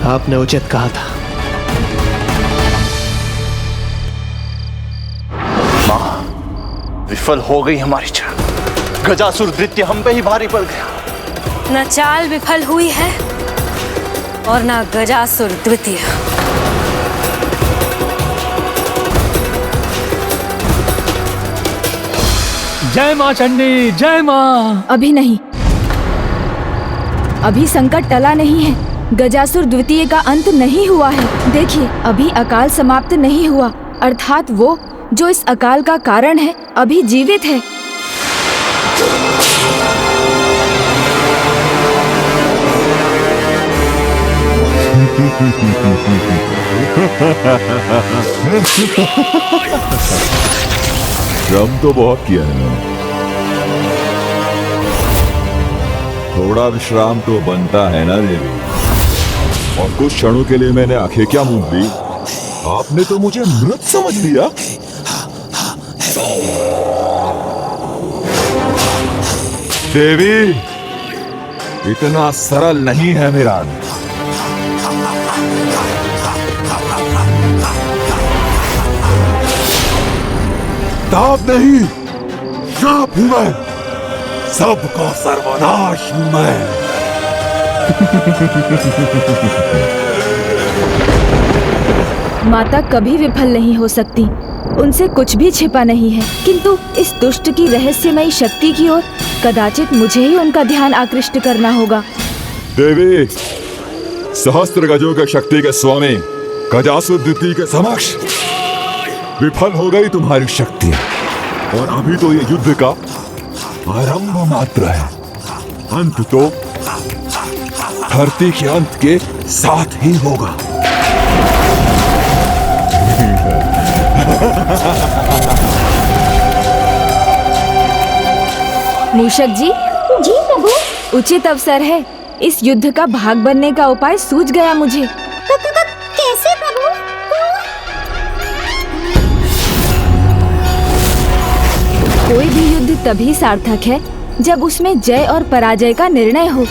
आपने उचित कहा था। मां, विफल हो गई हमारी चाल। गजासुर द्वितीय हम पे ही भारी पड़ गया। न चाल विफल हुई है और न गजासुर द्वितीय। जय मां चंडी, जय मां। अभी नहीं, अभी संकट टला नहीं है। गजासुर द्वितीय का अंत नहीं हुआ है। देखिए, अभी अकाल समाप्त नहीं हुआ, अर्थात वो जो इस अकाल का कारण है अभी जीवित है। श्रम तो बहुत किया है मैंने, थोड़ा विश्राम तो बनता है ना देवी। और कुछ क्षणों के लिए मैंने आंखें क्या मूंद ली, आपने तो मुझे मृत समझ लिया। देवी, इतना सरल नहीं है मेरा। ताप नहीं, श्राप हूं मैं, सबको सर्वनाश हूं मैं। माता कभी विफल नहीं हो सकती, उनसे कुछ भी छिपा नहीं है। किंतु इस दुष्ट की रहस्यमयी शक्ति की ओर कदाचित मुझे ही उनका ध्यान आकृष्ट करना होगा। देवी, सहस्त्र गजों के शक्ति के स्वामी गजासुर द्वितीय के समक्ष विफल हो गई तुम्हारी शक्ति, और अभी तो ये युद्ध का आरंभ मात्र है। अंत तो धरती के अंत के साथ ही होगा। मूषक जी। जी प्रभु। उचित अवसर है, इस युद्ध का भाग बनने का उपाय सूझ गया मुझे। कैसे प्रभु? कोई भी युद्ध तभी सार्थक है जब उसमें जय और पराजय का निर्णय हो।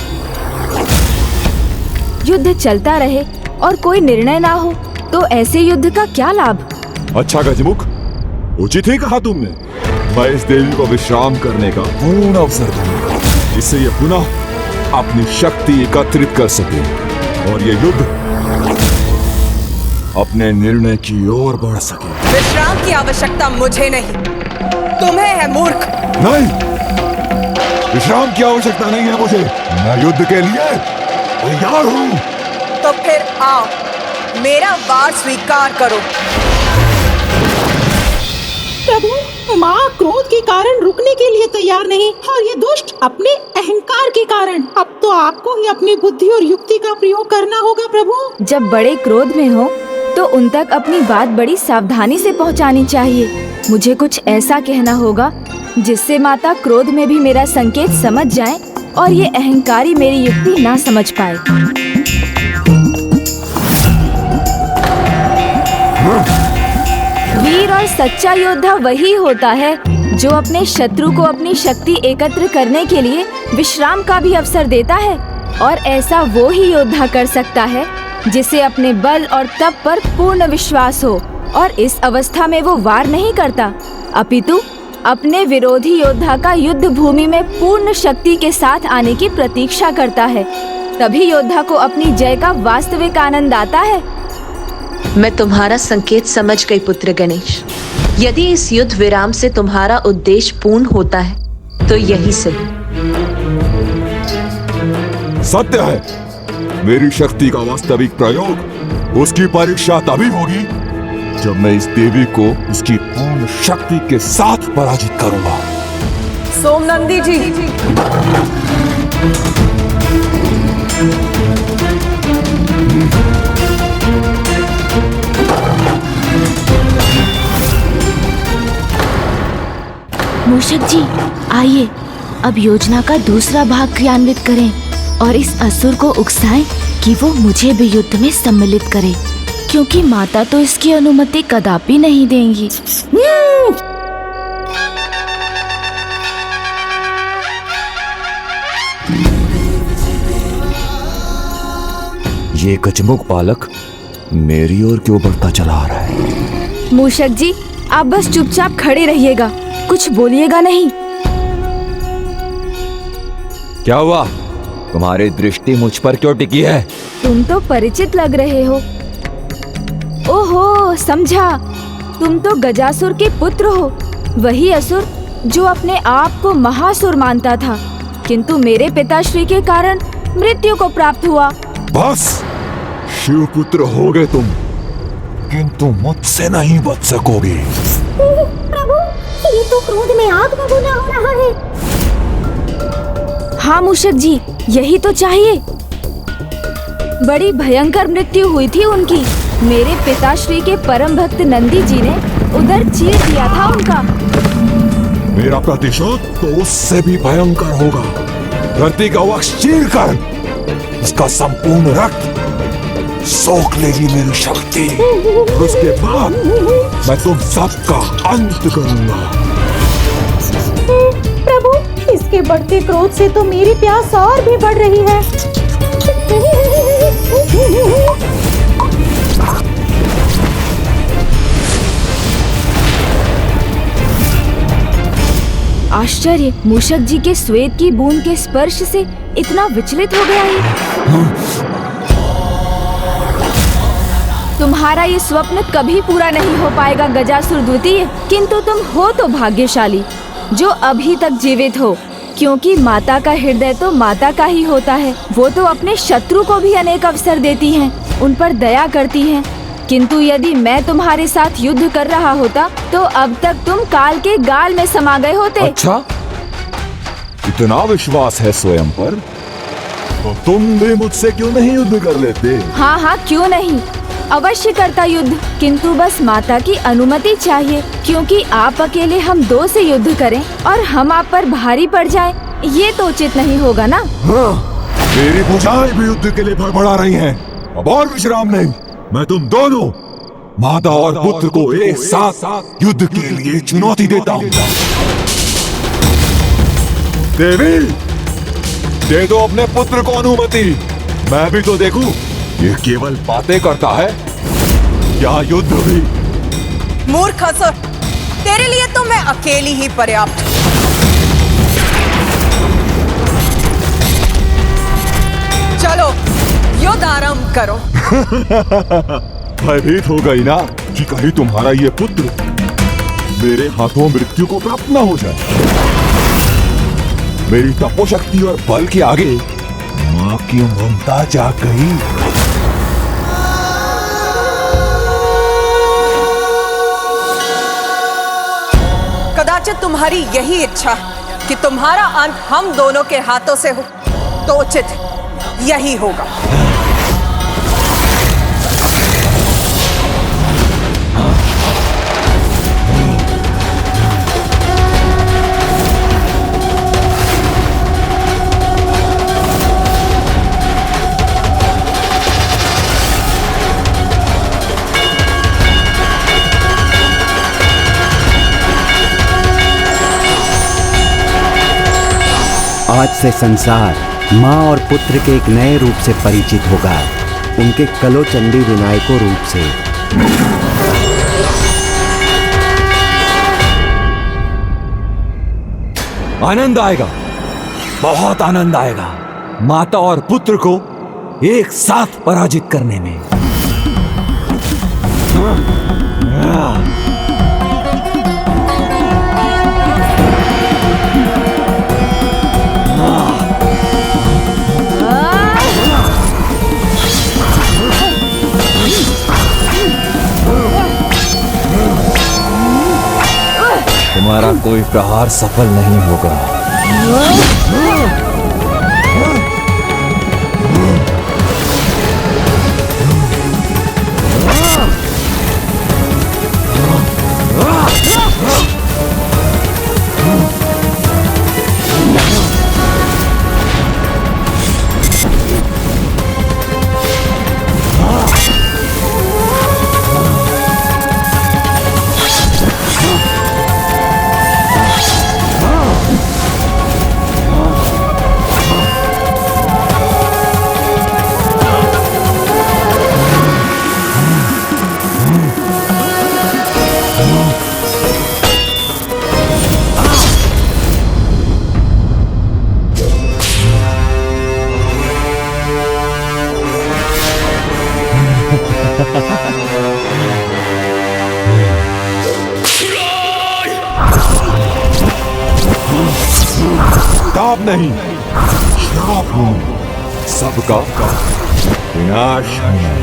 युद्ध चलता रहे और कोई निर्णय ना हो तो ऐसे युद्ध का क्या लाभ? अच्छा गजमुख, उचित ही कहा तुमने। मैं इस देवी को विश्राम करने का पूर्ण अवसर दूंगा, जिससे ये पुनः अपनी शक्ति एकत्रित कर सके और ये युद्ध अपने निर्णय की ओर बढ़ सके। विश्राम की आवश्यकता मुझे नहीं, तुम्हें है मूर्ख। नहीं, विश्राम की आवश्यकता नहीं है मुझे। मैं युद्ध के लिए तैयार हूँ। तो फिर आओ, मेरा वार स्वीकार करो। प्रभु, माँ क्रोध के कारण रुकने के लिए तैयार नहीं और ये दुष्ट अपने अहंकार के कारण। अब तो आपको ही अपनी बुद्धि और युक्ति का प्रयोग करना होगा प्रभु। जब बड़े क्रोध में हो तो उन तक अपनी बात बड़ी सावधानी से पहुंचानी चाहिए। मुझे कुछ ऐसा कहना होगा जिससे माता क्रोध में भी मेरा संकेत समझ जाए और ये अहंकारी मेरी युक्ति ना समझ पाए। वीर और सच्चा योद्धा वही होता है जो अपने शत्रु को अपनी शक्ति एकत्र करने के लिए विश्राम का भी अवसर देता है, और ऐसा वो ही योद्धा कर सकता है जिसे अपने बल और तप पर पूर्ण विश्वास हो और इस अवस्था में वो वार नहीं करता, अपितु अपने विरोधी योद्धा का युद्ध भूमि में पूर्ण शक्ति के साथ आने की प्रतीक्षा करता है। तभी योद्धा को अपनी जय का वास्तविक आनंद आता है। मैं तुम्हारा संकेत समझ गई पुत्र गणेश। यदि इस युद्ध विराम से तुम्हारा उद्देश्य पूर्ण होता है तो यही सही। सत्य है, मेरी शक्ति का वास्तविक प्रयोग उसकी परीक्षा तभी होगी जब मैं इस देवी को इसकी पूर्ण शक्ति के साथ पराजित करूंगा। सोमनंदी जी, मूषक जी, आइए अब योजना का दूसरा भाग क्रियान्वित करें और इस असुर को उकसाएं कि वो मुझे भी युद्ध में सम्मिलित करे, क्योंकि माता तो इसकी अनुमति कदापि नहीं देंगी। ये गजमुख बालक मेरी ओर क्यों बढ़ता चला आ रहा है? मूषक जी, आप बस चुपचाप खड़े रहिएगा, कुछ बोलिएगा नहीं। क्या हुआ? तुम्हारी दृष्टि मुझ पर क्यों टिकी है? तुम तो परिचित लग रहे हो। ओहो, समझा, तुम तो गजासुर के पुत्र हो, वही असुर जो अपने आप को महासुर मानता था, किंतु मेरे पिताश्री के कारण मृत्यु को प्राप्त हुआ। बस, शिवपुत्र हो गए तुम, किंतु मुझसे नहीं बच सकोगे। प्रभु, ये तो क्रोध में आग बबूला हो रहा है। हाँ मूषक जी, यही तो चाहिए। बड़ी भयंकर मृत्यु हुई थी उनकी। मेरे पिताश्री के परम भक्त नंदी जी ने उधर चीर दिया था उनका। मेरा प्रतिशोध तो उससे भी भयंकर होगा। धरती का वक्ष चीर कर उसका संपूर्ण रक्त सोख लेगी मेरी शक्ति, और उसके बाद मैं तुम सबका अंत करूंगा। प्रभु, इसके बढ़ते क्रोध से तो मेरी प्यास और भी बढ़ रही है। आश्चर्य, मूषक जी के श्वेत की बूंद के स्पर्श से इतना विचलित हो गया है। तुम्हारा ये स्वप्न कभी पूरा नहीं हो पाएगा गजासुर द्वितीय, किंतु तुम हो तो भाग्यशाली जो अभी तक जीवित हो, क्योंकि माता का हृदय तो माता का ही होता है। वो तो अपने शत्रु को भी अनेक अवसर देती हैं, उन पर दया करती हैं। किंतु यदि मैं तुम्हारे साथ युद्ध कर रहा होता तो अब तक तुम काल के गाल में समा गए होते। अच्छा, इतना विश्वास है स्वयं पर, तो तुम भी मुझसे क्यों नहीं युद्ध कर लेते? हाँ हाँ, क्यों नहीं, अवश्य करता युद्ध, किंतु बस माता की अनुमति चाहिए, क्योंकि आप अकेले हम दो से युद्ध करें और हम आप पर भारी पड़ जाएं, ये तो उचित नहीं होगा ना। हाँ, मेरी भुजाएं भी युद्ध के लिए भड़बड़ा रही हैं। अब और विश्राम नहीं। मैं तुम दोनों, माता और पुत्र को एक साथ युद्ध के लिए चुनौती देता हूँ। देवी, दे दो अपने पुत्र को अनुमति। मैं भी तो देखूं, ये केवल बातें करता है या युद्ध भी? मूर्ख असुर, तेरे लिए तो मैं अकेली ही पर्याप्त हूं। चलो युद्ध आरंभ करो। भयभीत हो गई ना कि कहीं तुम्हारा ये पुत्र मेरे हाथों मृत्यु को प्राप्त न हो जाए। मेरी तपोशक्ति और बल के आगे मां की ममता जाग गई। कदाचित तुम्हारी यही इच्छा कि तुम्हारा अंत हम दोनों के हाथों से हो, तो उचित यही होगा। आज से संसार माँ और पुत्र के एक नए रूप से परिचित होगा, उनके कलोचंडी विनायको रूप से। आनंद आएगा, बहुत आनंद आएगा माता और पुत्र को एक साथ पराजित करने में। तुम्हारा कोई प्रहार सफल नहीं होगा। ताप नहीं, श्राप हूं सबका विनाश है।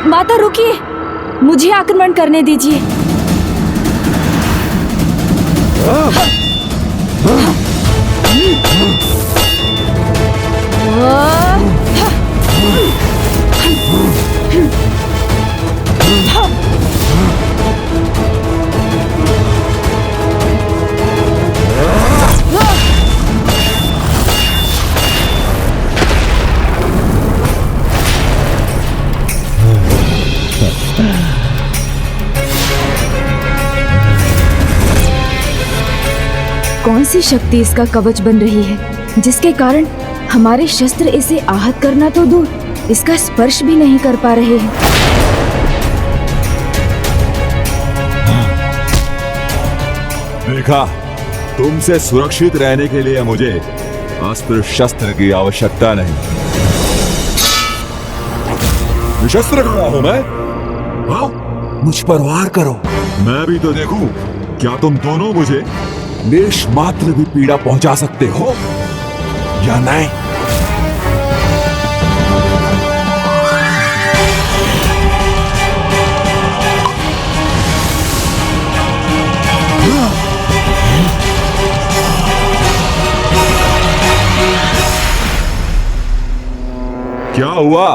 माता रुकिए, मुझे आक्रमण करने दीजिए। कौन सी शक्ति इसका कवच बन रही है, जिसके कारण हमारे शस्त्र इसे आहत करना तो दूर, इसका स्पर्श भी नहीं कर पा रहे हैं। देखा, तुमसे सुरक्षित रहने के लिए मुझे अस्त्र शस्त्र की आवश्यकता नहीं। निशस्त्र खड़ा हूं मैं। हाँ? मुझ पर वार करो, मैं भी तो देखूं क्या तुम दोनों मुझे लेश मात्र भी पीड़ा पहुंचा सकते हो या नहीं। क्या हुआ?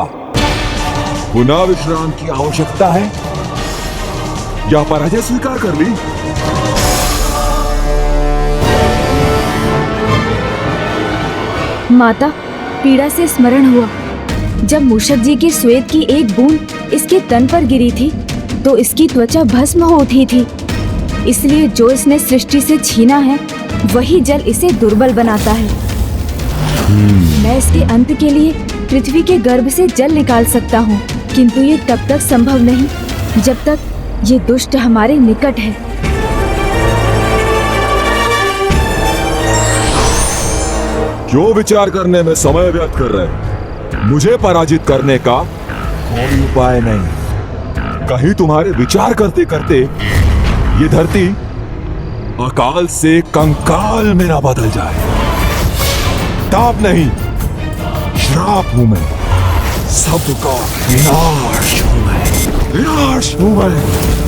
पुनः विश्राम की आवश्यकता है या पराजय स्वीकार कर ली? माता, पीड़ा से स्मरण हुआ, जब मूषक जी के श्वेत की एक बूंद इसके तन पर गिरी थी तो इसकी त्वचा भस्म हो उठी थी। इसलिए जो इसने सृष्टि से छीना है वही जल इसे दुर्बल बनाता है। मैं इसके अंत के लिए पृथ्वी के गर्भ से जल निकाल सकता हूँ, किंतु ये तब तक संभव नहीं जब तक ये दुष्ट हमारे निकट है। क्यों विचार करने में समय व्यर्थ कर रहे हैं? मुझे पराजित करने का कोई उपाय नहीं। कहीं तुम्हारे विचार करते करते ये धरती अकाल से कंकाल में ना बदल जाए। ताप नहीं, श्राप हूं मैं। सबका विनाश हूं मैं, विनाश हूं मैं।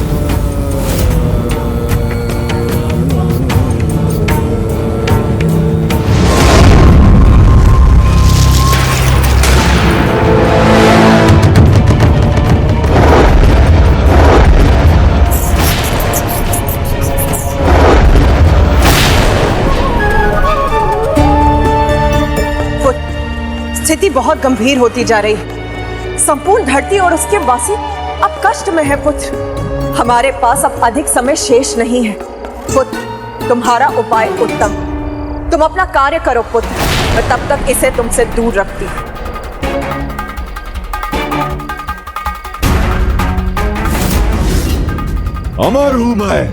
स्थिति बहुत गंभीर होती जा रही है। संपूर्ण धरती और उसके वासी अब कष्ट में है पुत्र। हमारे पास अब अधिक समय शेष नहीं है पुत्र। तुम्हारा उपाय उत्तम। तुम अपना कार्य करो पुत्र, मैं तब तक इसे तुमसे दूर रखती हूँ। अमर हूं मैं।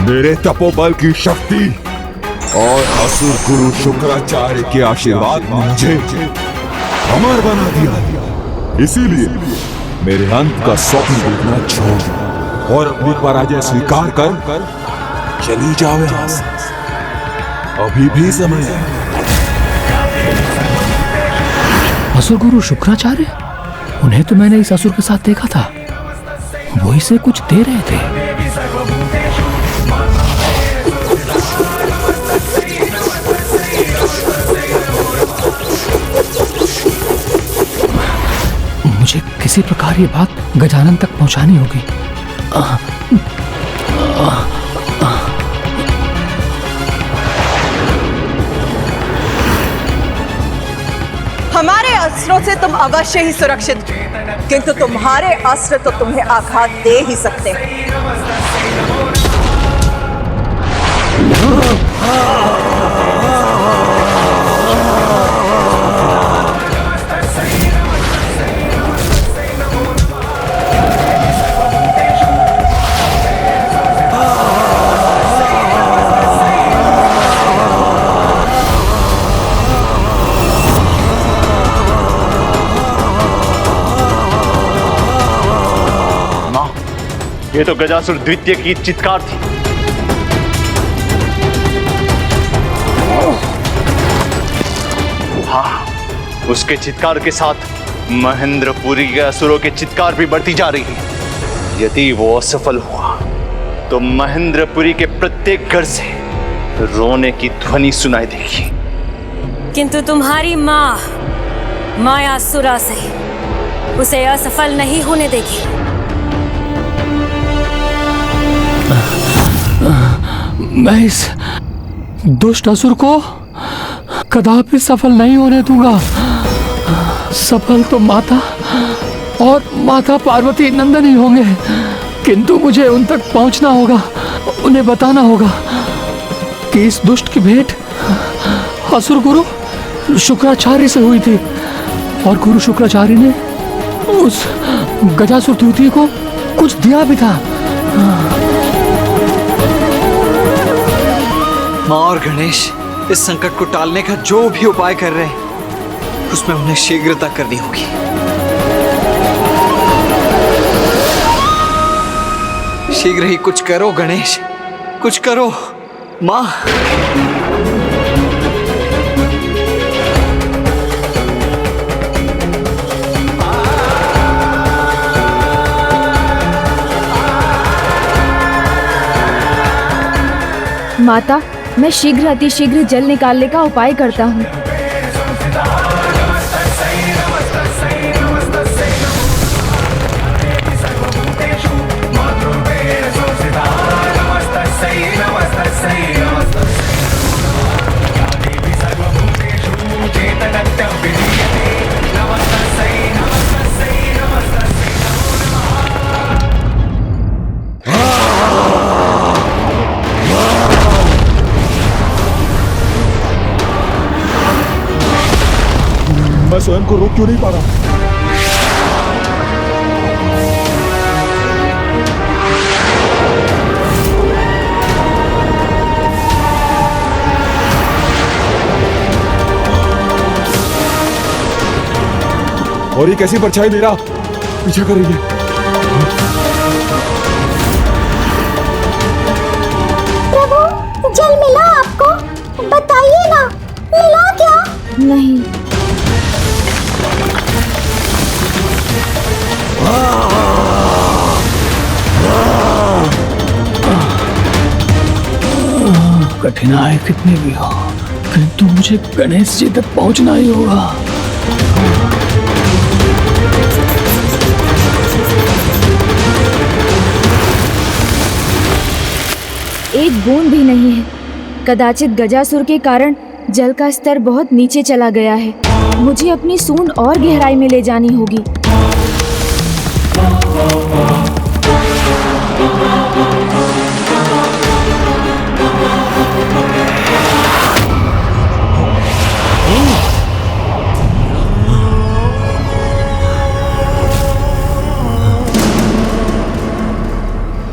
मेरे तपोबल की शक्ति और असुर गुरु शुक्राचार्य के आशीर्वाद ने मुझे अमर बना दिया। इसीलिए मेरे अंत का स्वप्न देखना छोड़ और अपनी पराजय स्वीकार कर चली जाओ यहाँ से। अभी भी समय है। असुर गुरु शुक्राचार्य, उन्हें तो मैंने इस असुर के साथ देखा था। वो इसे कुछ दे रहे थे। मुझे किसी प्रकार ये बात गजानन तक पहुंचानी होगी। हमारे अस्त्रों से तुम अवश्य ही सुरक्षित हो, किंतु तुम्हारे अस्त्र तो तुम्हें आघात दे ही सकते हैं। ये तो गजासुर द्वितीय की चित्कार थी। हाँ, उसके चित्कार के साथ महेंद्रपुरी के असुरों के चित्कार भी बढ़ती जा रही है। यदि वो असफल हुआ तो महेंद्रपुरी के प्रत्येक घर से रोने की ध्वनि सुनाई देगी। किंतु तुम्हारी माँ मायासुरा से उसे असफल नहीं होने देगी। मैं इस दुष्ट असुर को कदापि सफल नहीं होने दूंगा। सफल तो माता और माता पार्वती नंदन ही होंगे, किंतु मुझे उन तक पहुंचना होगा। उन्हें बताना होगा कि इस दुष्ट की भेंट असुर गुरु शुक्राचार्य से हुई थी और गुरु शुक्राचार्य ने उस गजासुर द्वितीय को कुछ दिया भी था। माँ और गणेश इस संकट को टालने का जो भी उपाय कर रहे हैं उसमें उन्हें शीघ्रता करनी होगी। शीघ्र ही कुछ करो गणेश, कुछ करो माँ। माता, मैं शीघ्र अतिशीघ्र जल निकालने का उपाय करता हूँ। स्वयं को रोक क्यों नहीं पा रहा? और ये कैसी परछाई मेरा पीछा कर रही है? प्रभु, जल मिला आपको? बताइए ना, मिला क्या? नहीं। कठिनाई कितनी भी हो, किंतु मुझे गणेश जी तक पहुंचना ही होगा। एक बूंद भी नहीं है। कदाचित गजासुर के कारण जल का स्तर बहुत नीचे चला गया है। मुझे अपनी सूंड और गहराई में ले जानी होगी।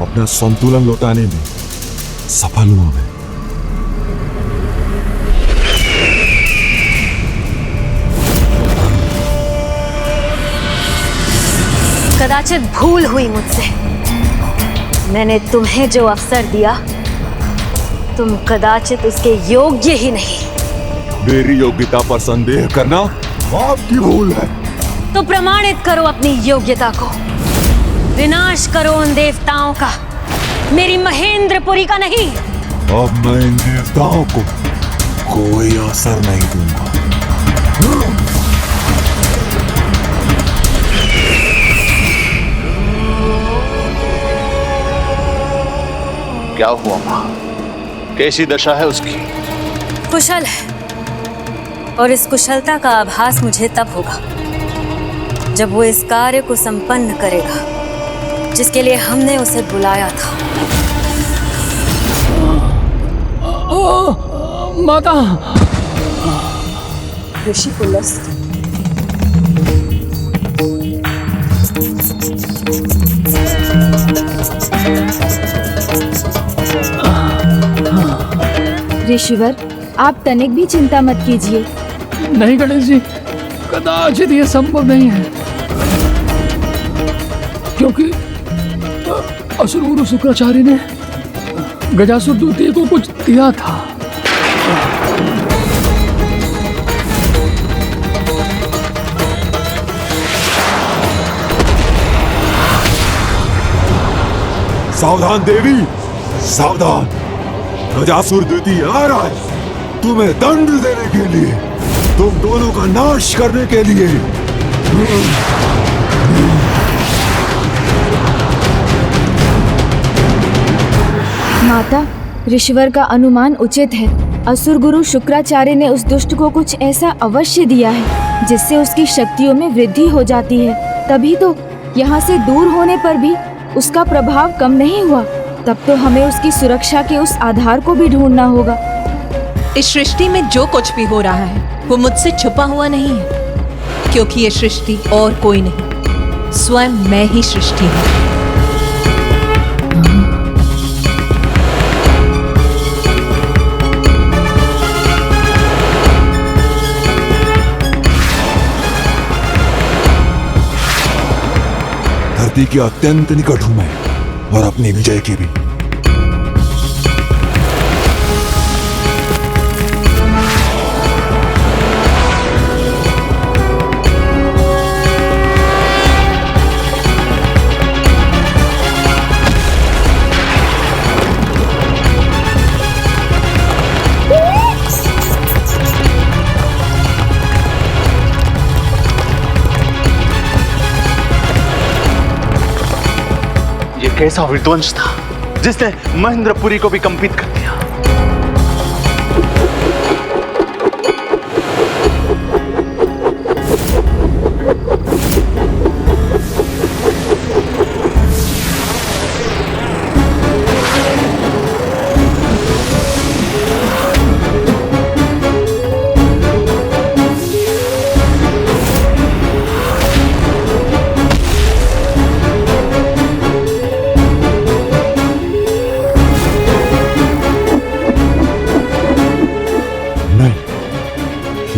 अपना संतुलन लौटाने में सफल हुआ मैं। कदाचित भूल हुई मुझसे। मैंने तुम्हें जो अवसर दिया, तुम कदाचित उसके योग्य ही नहीं। मेरी योग्यता पर संदेह करना आपकी भूल है। तो प्रमाणित करो अपनी योग्यता को। विनाश करो उन देवताओं का, मेरी महेंद्रपुरी का नहीं। अब मैं इन देवताओं को कोई असर नहीं दूंगा। क्या हुआ मां? कैसी दशा है उसकी? कुशल है, और इस कुशलता का आभास मुझे तब होगा जब वो इस कार्य को संपन्न करेगा जिसके लिए हमने उसे बुलाया था। माता। ऋषि पुलस्त, ऋषिवर, आप तनिक भी चिंता मत कीजिए। नहीं गणेश जी, कदाचित ये संभव नहीं है, क्योंकि असुर गुरु शुक्राचार्य ने गजासुर द्वितीय को कुछ दिया था। सावधान देवी, सावधान। गजासुर द्वितीय आ रहा है तुम्हें दंड देने के लिए, तुम दोनों का नाश करने के लिए। माता, ऋषिवर का अनुमान उचित है। असुर गुरु शुक्राचार्य ने उस दुष्ट को कुछ ऐसा अवश्य दिया है जिससे उसकी शक्तियों में वृद्धि हो जाती है। तभी तो यहाँ से दूर होने पर भी उसका प्रभाव कम नहीं हुआ। तब तो हमें उसकी सुरक्षा के उस आधार को भी ढूंढना होगा। इस सृष्टि में जो कुछ भी हो रहा है वो मुझसे छुपा हुआ नहीं है, क्योंकि ये सृष्टि और कोई नहीं, स्वयं मैं ही सृष्टि हूँ। धरती के अत्यंत निकट हूं मैं, और अपनी विजय के भी। कैसा विध्वंस था जिसने महेंद्रपुरी को भी कंपित कर दिया।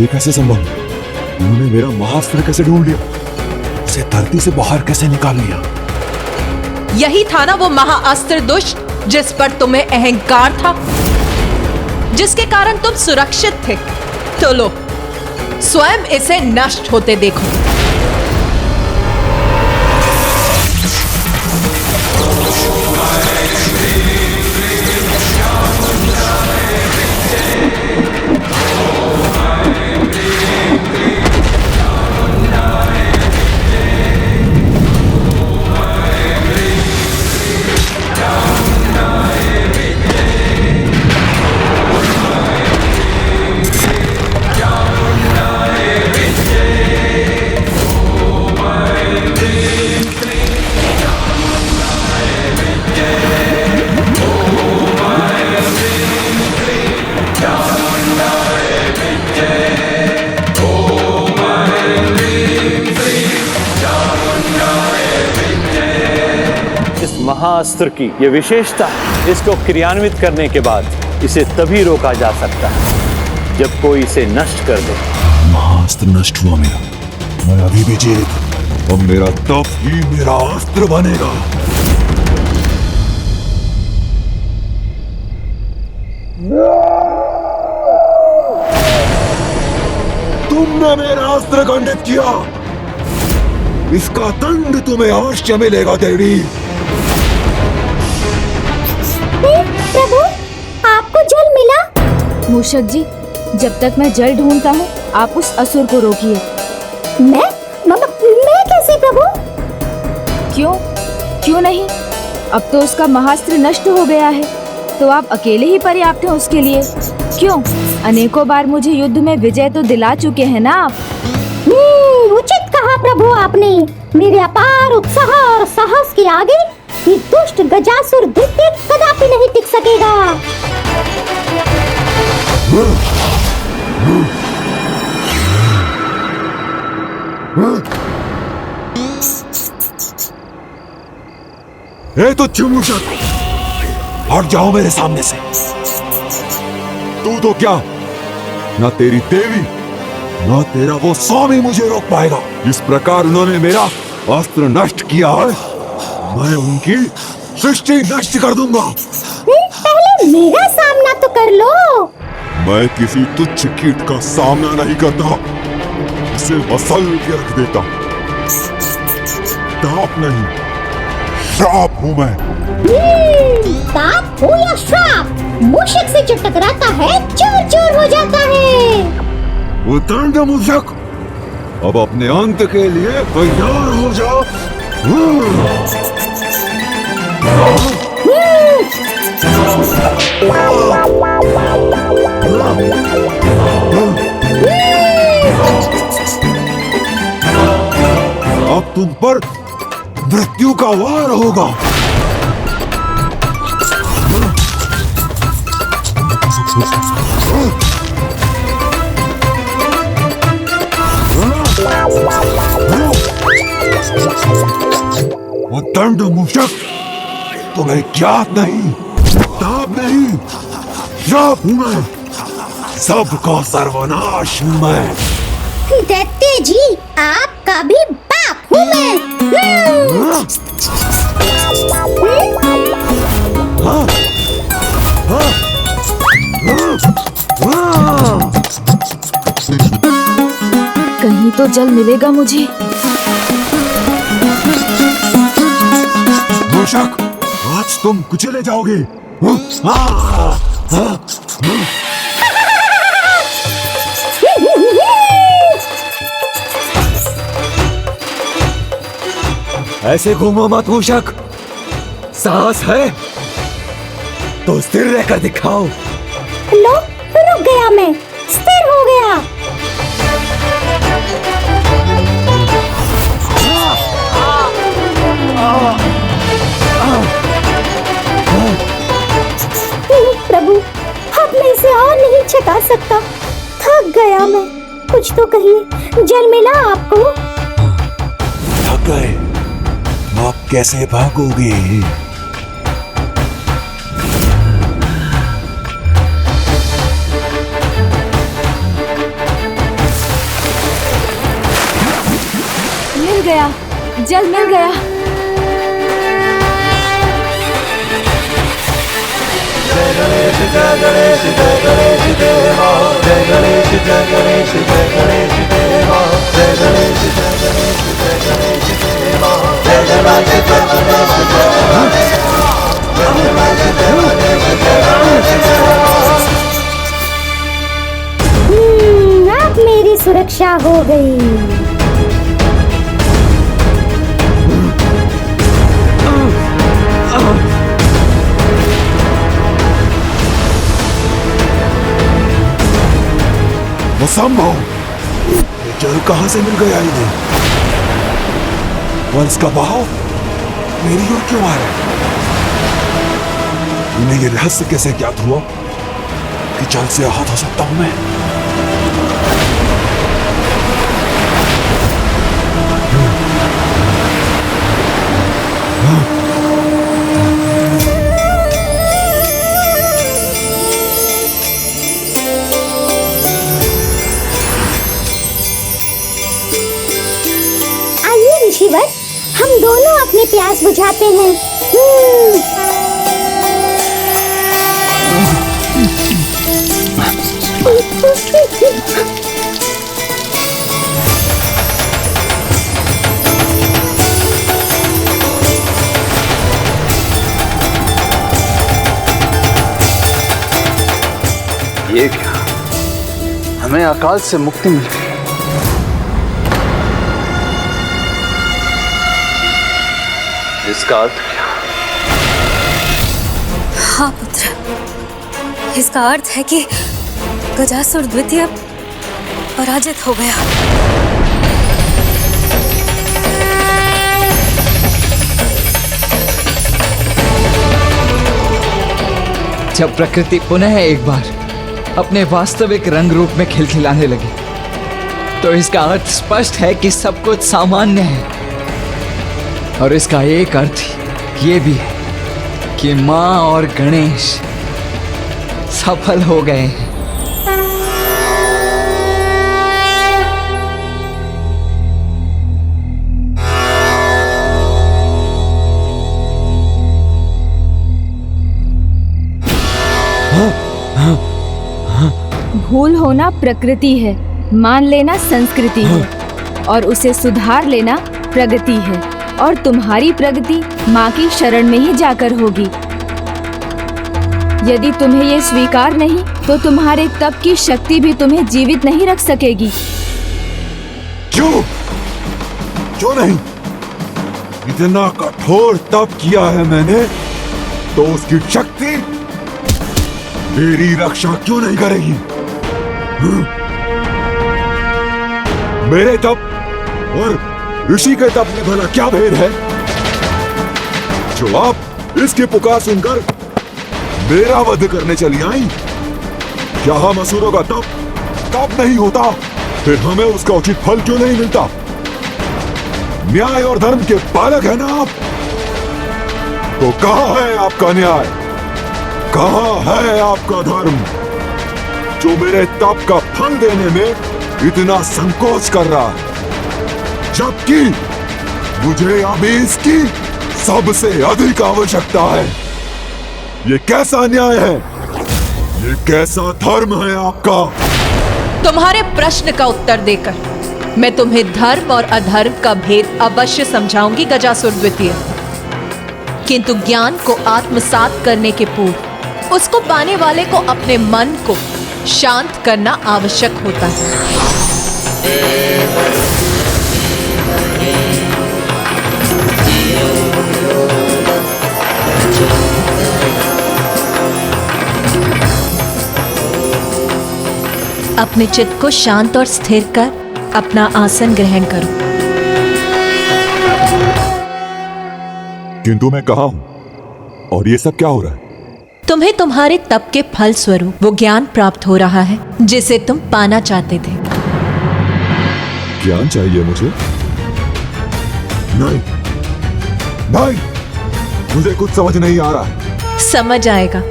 ये कैसे संभव? उन्होंने मेरा महाअस्त्र कैसे ढूंढ लिया? उसे धरती से बाहर कैसे निकाल लिया? यही था ना वो महाअस्त्र दुष्ट जिस पर तुम्हें अहंकार था, जिसके कारण तुम सुरक्षित थे। तो लो, स्वयं इसे नष्ट होते देखो। महाअस्त्र की ये विशेषता, इसको क्रियान्वित करने के बाद इसे तभी रोका जा सकता है जब कोई इसे नष्ट कर दे। महाअस्त्र नष्ट हुआ मेरा, मैं अभी भी जीवित। अब मेरा तप ही मेरा अस्त्र बनेगा। तुमने मेरा अस्त्र खंडित किया, इसका दंड तुम्हें अवश्य मिलेगा देवी। प्रभु, आपको जल मिला? मूषक जी, जब तक मैं जल ढूंढता हूँ आप उस असुर को रोकिए। मैं कैसे प्रभु? क्यों नहीं? अब तो उसका महाअस्त्र नष्ट हो गया है, तो आप अकेले ही पर्याप्त हैं उसके लिए। क्यों? अनेकों बार मुझे युद्ध में विजय तो दिला चुके हैं ना आप। उचित कहा प्रभु आपने। मेरे अपार उत्साह और साहस के आगे ये दुष्ट गजासुर द्वितीय कदापि नहीं टिक सकेगा। तो चुमुशक, हट जाओ मेरे सामने से। तू तो क्या, ना तेरी देवी ना तेरा वो स्वामी मुझे रोक पाएगा। इस प्रकार उन्होंने मेरा अस्त्र नष्ट किया है, मैं उनकी सृष्टि नष्ट कर दूंगा। पहले मेरा सामना तो कर लो। मैं किसी तुच्छ कीट का सामना नहीं करता, इसे मसल के रख देता। ताप नहीं, श्राप हूँ मैं। ताप हो या श्राप, मूषक से जो टकराता है चूर चूर हो जाता है। उतंड मूषक, अब अपने अंत के लिए तैयार हो जाओ। अब तुम पर मृत्यु का वार होगा। वो दंड मूषक, तुम्हें ज्ञात नहीं, ताप नहीं, श्राप हूं मैं, सबका सर्वनाश हूं मैं। दैत्य जी, आपका भी बाप हूं मैं। कहीं तो जल मिलेगा मुझे। मूषक, आज तुम कुचले जाओगे। ऐसे घूमो मत मूषक, साहस है तो स्थिर रहकर दिखाओ। लो, रुक गया मैं, स्थिर हो गया। प्रभु, अब मैं इसे और नहीं छका सकता, थक गया मैं। कुछ तो कहिए, जल मिला आपको? थक गए? आप कैसे भागोगे? गया, जल मिल गया। जय गणेश जय गणेश जय गणेश देवा, जय गणेश जय गणेश जय गणेश देवा, जय गणेश जय गणेश जय गणेश देवा, जय गणेश जय गणेश जय गणेश देवा। अब मेरी सुरक्षा हो गई। असंभव, ये जल कहां से मिल गया इन्हें? वंश का बहाव मेरी ओर क्यों आ रहा है? इन्हें ये रहस्य कैसे ज्ञात हुआ कि जल से आहत हो सकता हूं मैं? ऋषिवर, हम दोनों अपनी प्यास बुझाते हैं। ये क्या, हमें अकाल से मुक्ति मिल गई। इसका अर्थ क्या? हाँ पुत्र, इसका अर्थ है कि गजासुर द्वितीय पराजित हो गया। जब प्रकृति पुनः एक बार अपने वास्तविक रंग रूप में खिलखिलाने लगी, तो इसका अर्थ स्पष्ट है कि सब कुछ सामान्य है। और इसका एक अर्थ ये भी है कि माँ और गणेश सफल हो गए हैं। भूल होना प्रकृति है, मान लेना संस्कृति है, और उसे सुधार लेना प्रगति है। और तुम्हारी प्रगति माँ की शरण में ही जाकर होगी। यदि तुम्हें ये स्वीकार नहीं, तो तुम्हारे तप की शक्ति भी तुम्हें जीवित नहीं रख सकेगी। क्यों? क्यों नहीं? इतना कठोर तप किया है मैंने, तो उसकी शक्ति मेरी रक्षा क्यों नहीं करेगी? मेरे तप और ऋषि के तप में भला क्या भेद है, जो आप इसकी पुकार सुनकर मेरा वध करने चली आई? क्या हम असुरों का तप नहीं होता? फिर हमें उसका उचित फल क्यों नहीं मिलता? न्याय और धर्म के पालक है ना आप? तो कहां है आपका न्याय? कहां है आपका धर्म, जो मेरे तप का फल देने में इतना संकोच कर रहा है, जबकि मुझे अभी इसकी सबसे अधिक आवश्यकता है? ये कैसा न्याय है? ये कैसा धर्म है आपका? तुम्हारे प्रश्न का उत्तर देकर मैं तुम्हें धर्म और अधर्म का भेद अवश्य समझाऊंगी गजासुर द्वितीय। किंतु ज्ञान को आत्मसात करने के पूर्व उसको पाने वाले को अपने मन को शांत करना आवश्यक होता है। अपने चित्त को शांत और स्थिर कर अपना आसन ग्रहण करो। किंतु मैं कहाँ हूं और ये सब क्या हो रहा है? तुम्हें तुम्हारे तप के फल स्वरूप वो ज्ञान प्राप्त हो रहा है जिसे तुम पाना चाहते थे। ज्ञान चाहिए मुझे? नहीं, नहीं, मुझे कुछ समझ नहीं आ रहा है। समझ आएगा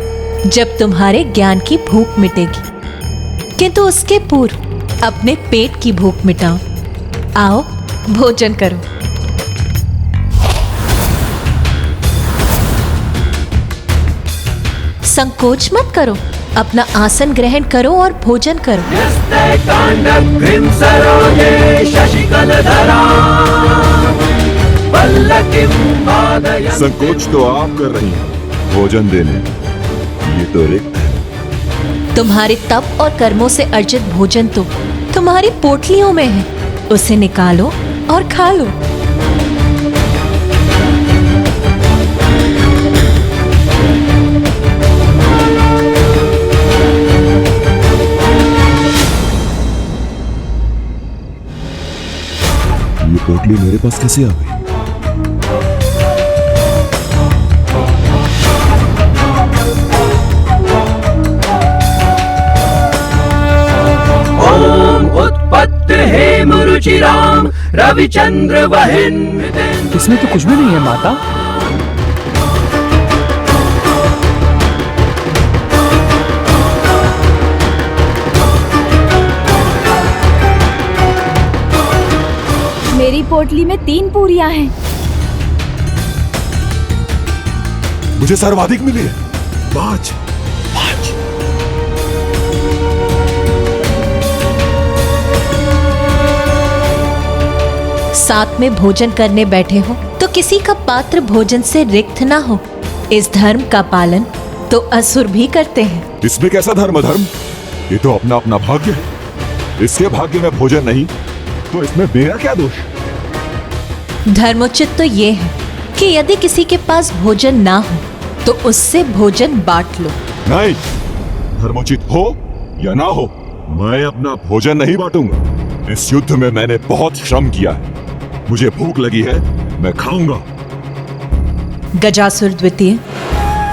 जब तुम्हारे ज्ञान की भूख मिटेगी, किंतु उसके पूर्व अपने पेट की भूख मिटाओ। आओ भोजन करो। संकोच मत करो, अपना आसन ग्रहण करो और भोजन करो। संकोच तो आप कर रही हैं भोजन देने, ये तो रिक्त है। तुम्हारे तप और कर्मों से अर्जित भोजन तो तुम्हारी पोटलियों में है, उसे निकालो और खा लो। ये पोटली मेरे पास कैसे आ गई? रुचिराम रविचंद्र वहिन। इसमें तो कुछ भी नहीं है माता। मेरी पोटली में 3 पूरियां हैं। मुझे सर्वाधिक मिली है 5। साथ में भोजन करने बैठे हो तो किसी का पात्र भोजन से रिक्त ना हो। इस धर्म का पालन तो असुर भी करते हैं। इसमें कैसा धर्म? ये तो अपना अपना भाग्य है। इसके भाग्य में भोजन नहीं तो इसमें मेरा क्या दोष? धर्मोचित तो ये है कि यदि किसी के पास भोजन ना हो तो उससे भोजन बांट लो। नहीं, धर्मोचित हो या ना हो, मैं अपना भोजन नहीं बांटूंगा। इस युद्ध में मैंने बहुत श्रम किया है, मुझे भूख लगी है, मैं खाऊंगा। गजासुर द्वितीय,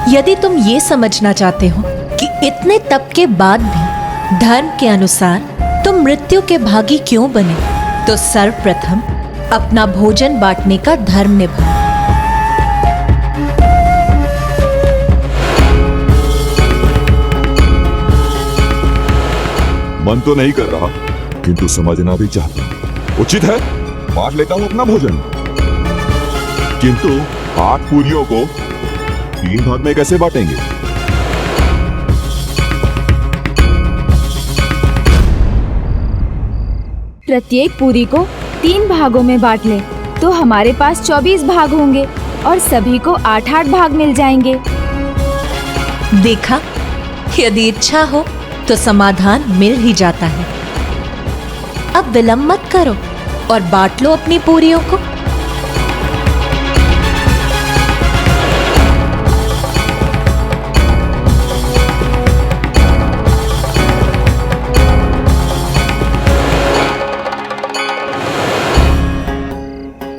यदि तुम ये समझना चाहते हो कि इतने तप के बाद भी धर्म के अनुसार तुम मृत्यु के भागी क्यों बने, तो सर्वप्रथम अपना भोजन बांटने का धर्म निभाओ। मन तो नहीं कर रहा, किंतु समझना भी चाहता हूं। उचित है, बांट लेता हूं अपना भोजन, किंतु 8 पूरियों को 3 भाग में कैसे बांटेंगे? प्रत्येक पूरी को 3 भागों में बांट ले तो हमारे पास 24 भाग होंगे और सभी को 8-8 भाग मिल जाएंगे। देखा, यदि इच्छा हो तो समाधान मिल ही जाता है। अब विलंब मत करो और बांट लो अपनी पूरियों को।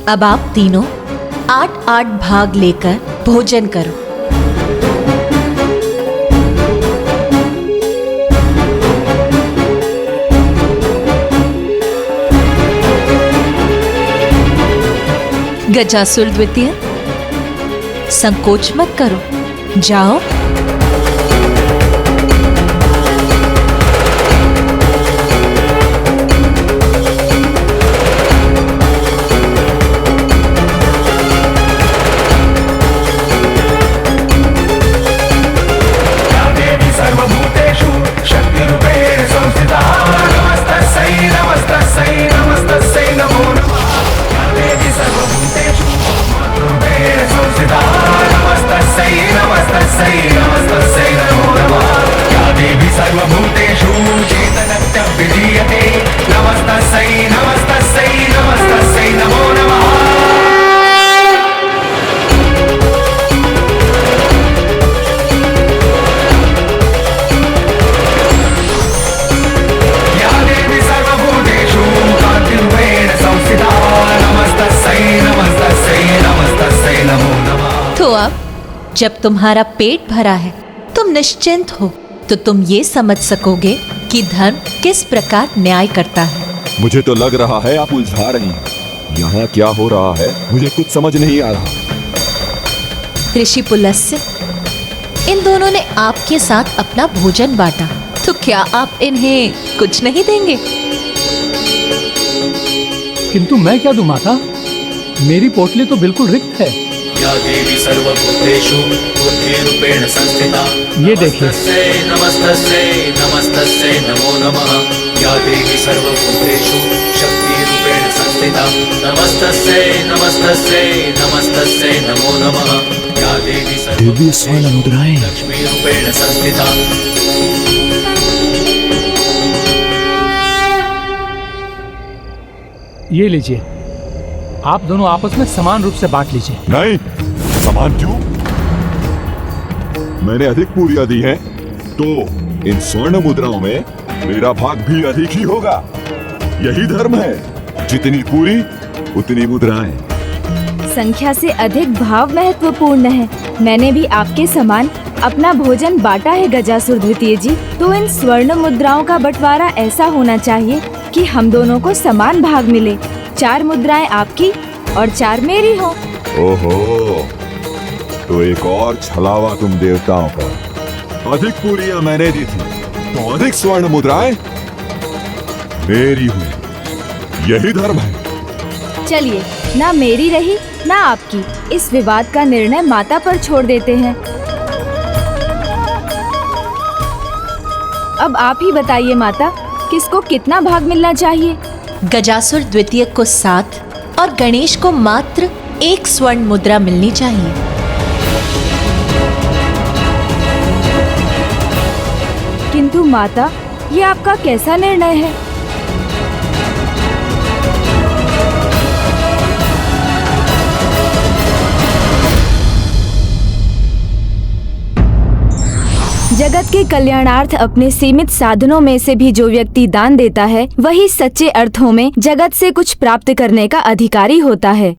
अब आप तीनों 8-8 भाग लेकर भोजन करो। गजासुर द्वितीय, संकोच मत करो, जाओ। सर्वभूतेषु शक्तिरूपेण संस्थिता नमस्तस्यै नमस्तस्यै नमस्तस्यै नमो नमः। सर्वभूतेषु रूपेण संस्थिता नमस्तस्यै नमस्तस्यै नमस्तस्यै नमो नमः। या देवी सर्वभूतेषु चेतनत्वं विधीयते नमस्तस्यै नमस्तस्यै नमस्तस्यै नमो नमः। तो अब जब तुम्हारा पेट भरा है, तुम निश्चिंत हो, तो तुम ये समझ सकोगे कि धर्म किस प्रकार न्याय करता है। मुझे तो लग रहा है आप उलझा रही हैं। यहाँ क्या हो रहा है मुझे कुछ समझ नहीं आ रहा। ऋषि पुलस्त्य, इन दोनों ने आपके साथ अपना भोजन बांटा, तो क्या आप इन्हें कुछ नहीं देंगे? किंतु मैं क्या दूं माता? मेरी पोटली तो बिल्कुल रिक्त है। या देवी सर्वभूतेषु बुद्धिरूपेण संस्थिता। ये देखिए। नमस्तस्यै नमस्तस्यै नमो नमः। या देवी सर्वभूतेषु शक्तिरूपेण संस्थिता। नमस्तस्यै नमस्तस्यै नमस्तस्यै नमो नमः। या देवी दिव्य स्वर्ण मुद्राएं लक्ष्मीरूपेण संस्थिता। ये लीजिए, आप दोनों आपस में समान रूप से बांट लीजिए। नहीं, समान क्यों? मैंने अधिक पूरियां दी हैं, तो इन स्वर्ण मुद्राओं में मेरा भाग भी अधिक ही होगा। यही धर्म है, जितनी पूरी उतनी मुद्राएं। संख्या से अधिक भाव महत्वपूर्ण है। मैंने भी आपके समान अपना भोजन बांटा है गजासुर द्वितीय जी। तो इन स्वर्ण मुद्राओं का बंटवारा ऐसा होना चाहिए कि हम दोनों को समान भाग मिले। 4 मुद्राएं आपकी और 4 मेरी हो। ओहो, तो एक और छलावा तुम देवताओं का। अधिक पूरियां मैंने दी थी, तो अधिक स्वर्ण मुद्राएं मेरी हुई। यही धर्म है। चलिए, ना मेरी रही ना आपकी। इस विवाद का निर्णय माता पर छोड़ देते हैं। अब आप ही बताइए माता, किसको कितना भाग मिलना चाहिए? गजासुर द्वितीय को 7 और गणेश को मात्र 1 स्वर्ण मुद्रा मिलनी चाहिए। किंतु माता, ये आपका कैसा निर्णय है? जगत के कल्याणार्थ अपने सीमित साधनों में से भी जो व्यक्ति दान देता है, वही सच्चे अर्थों में जगत से कुछ प्राप्त करने का अधिकारी होता है।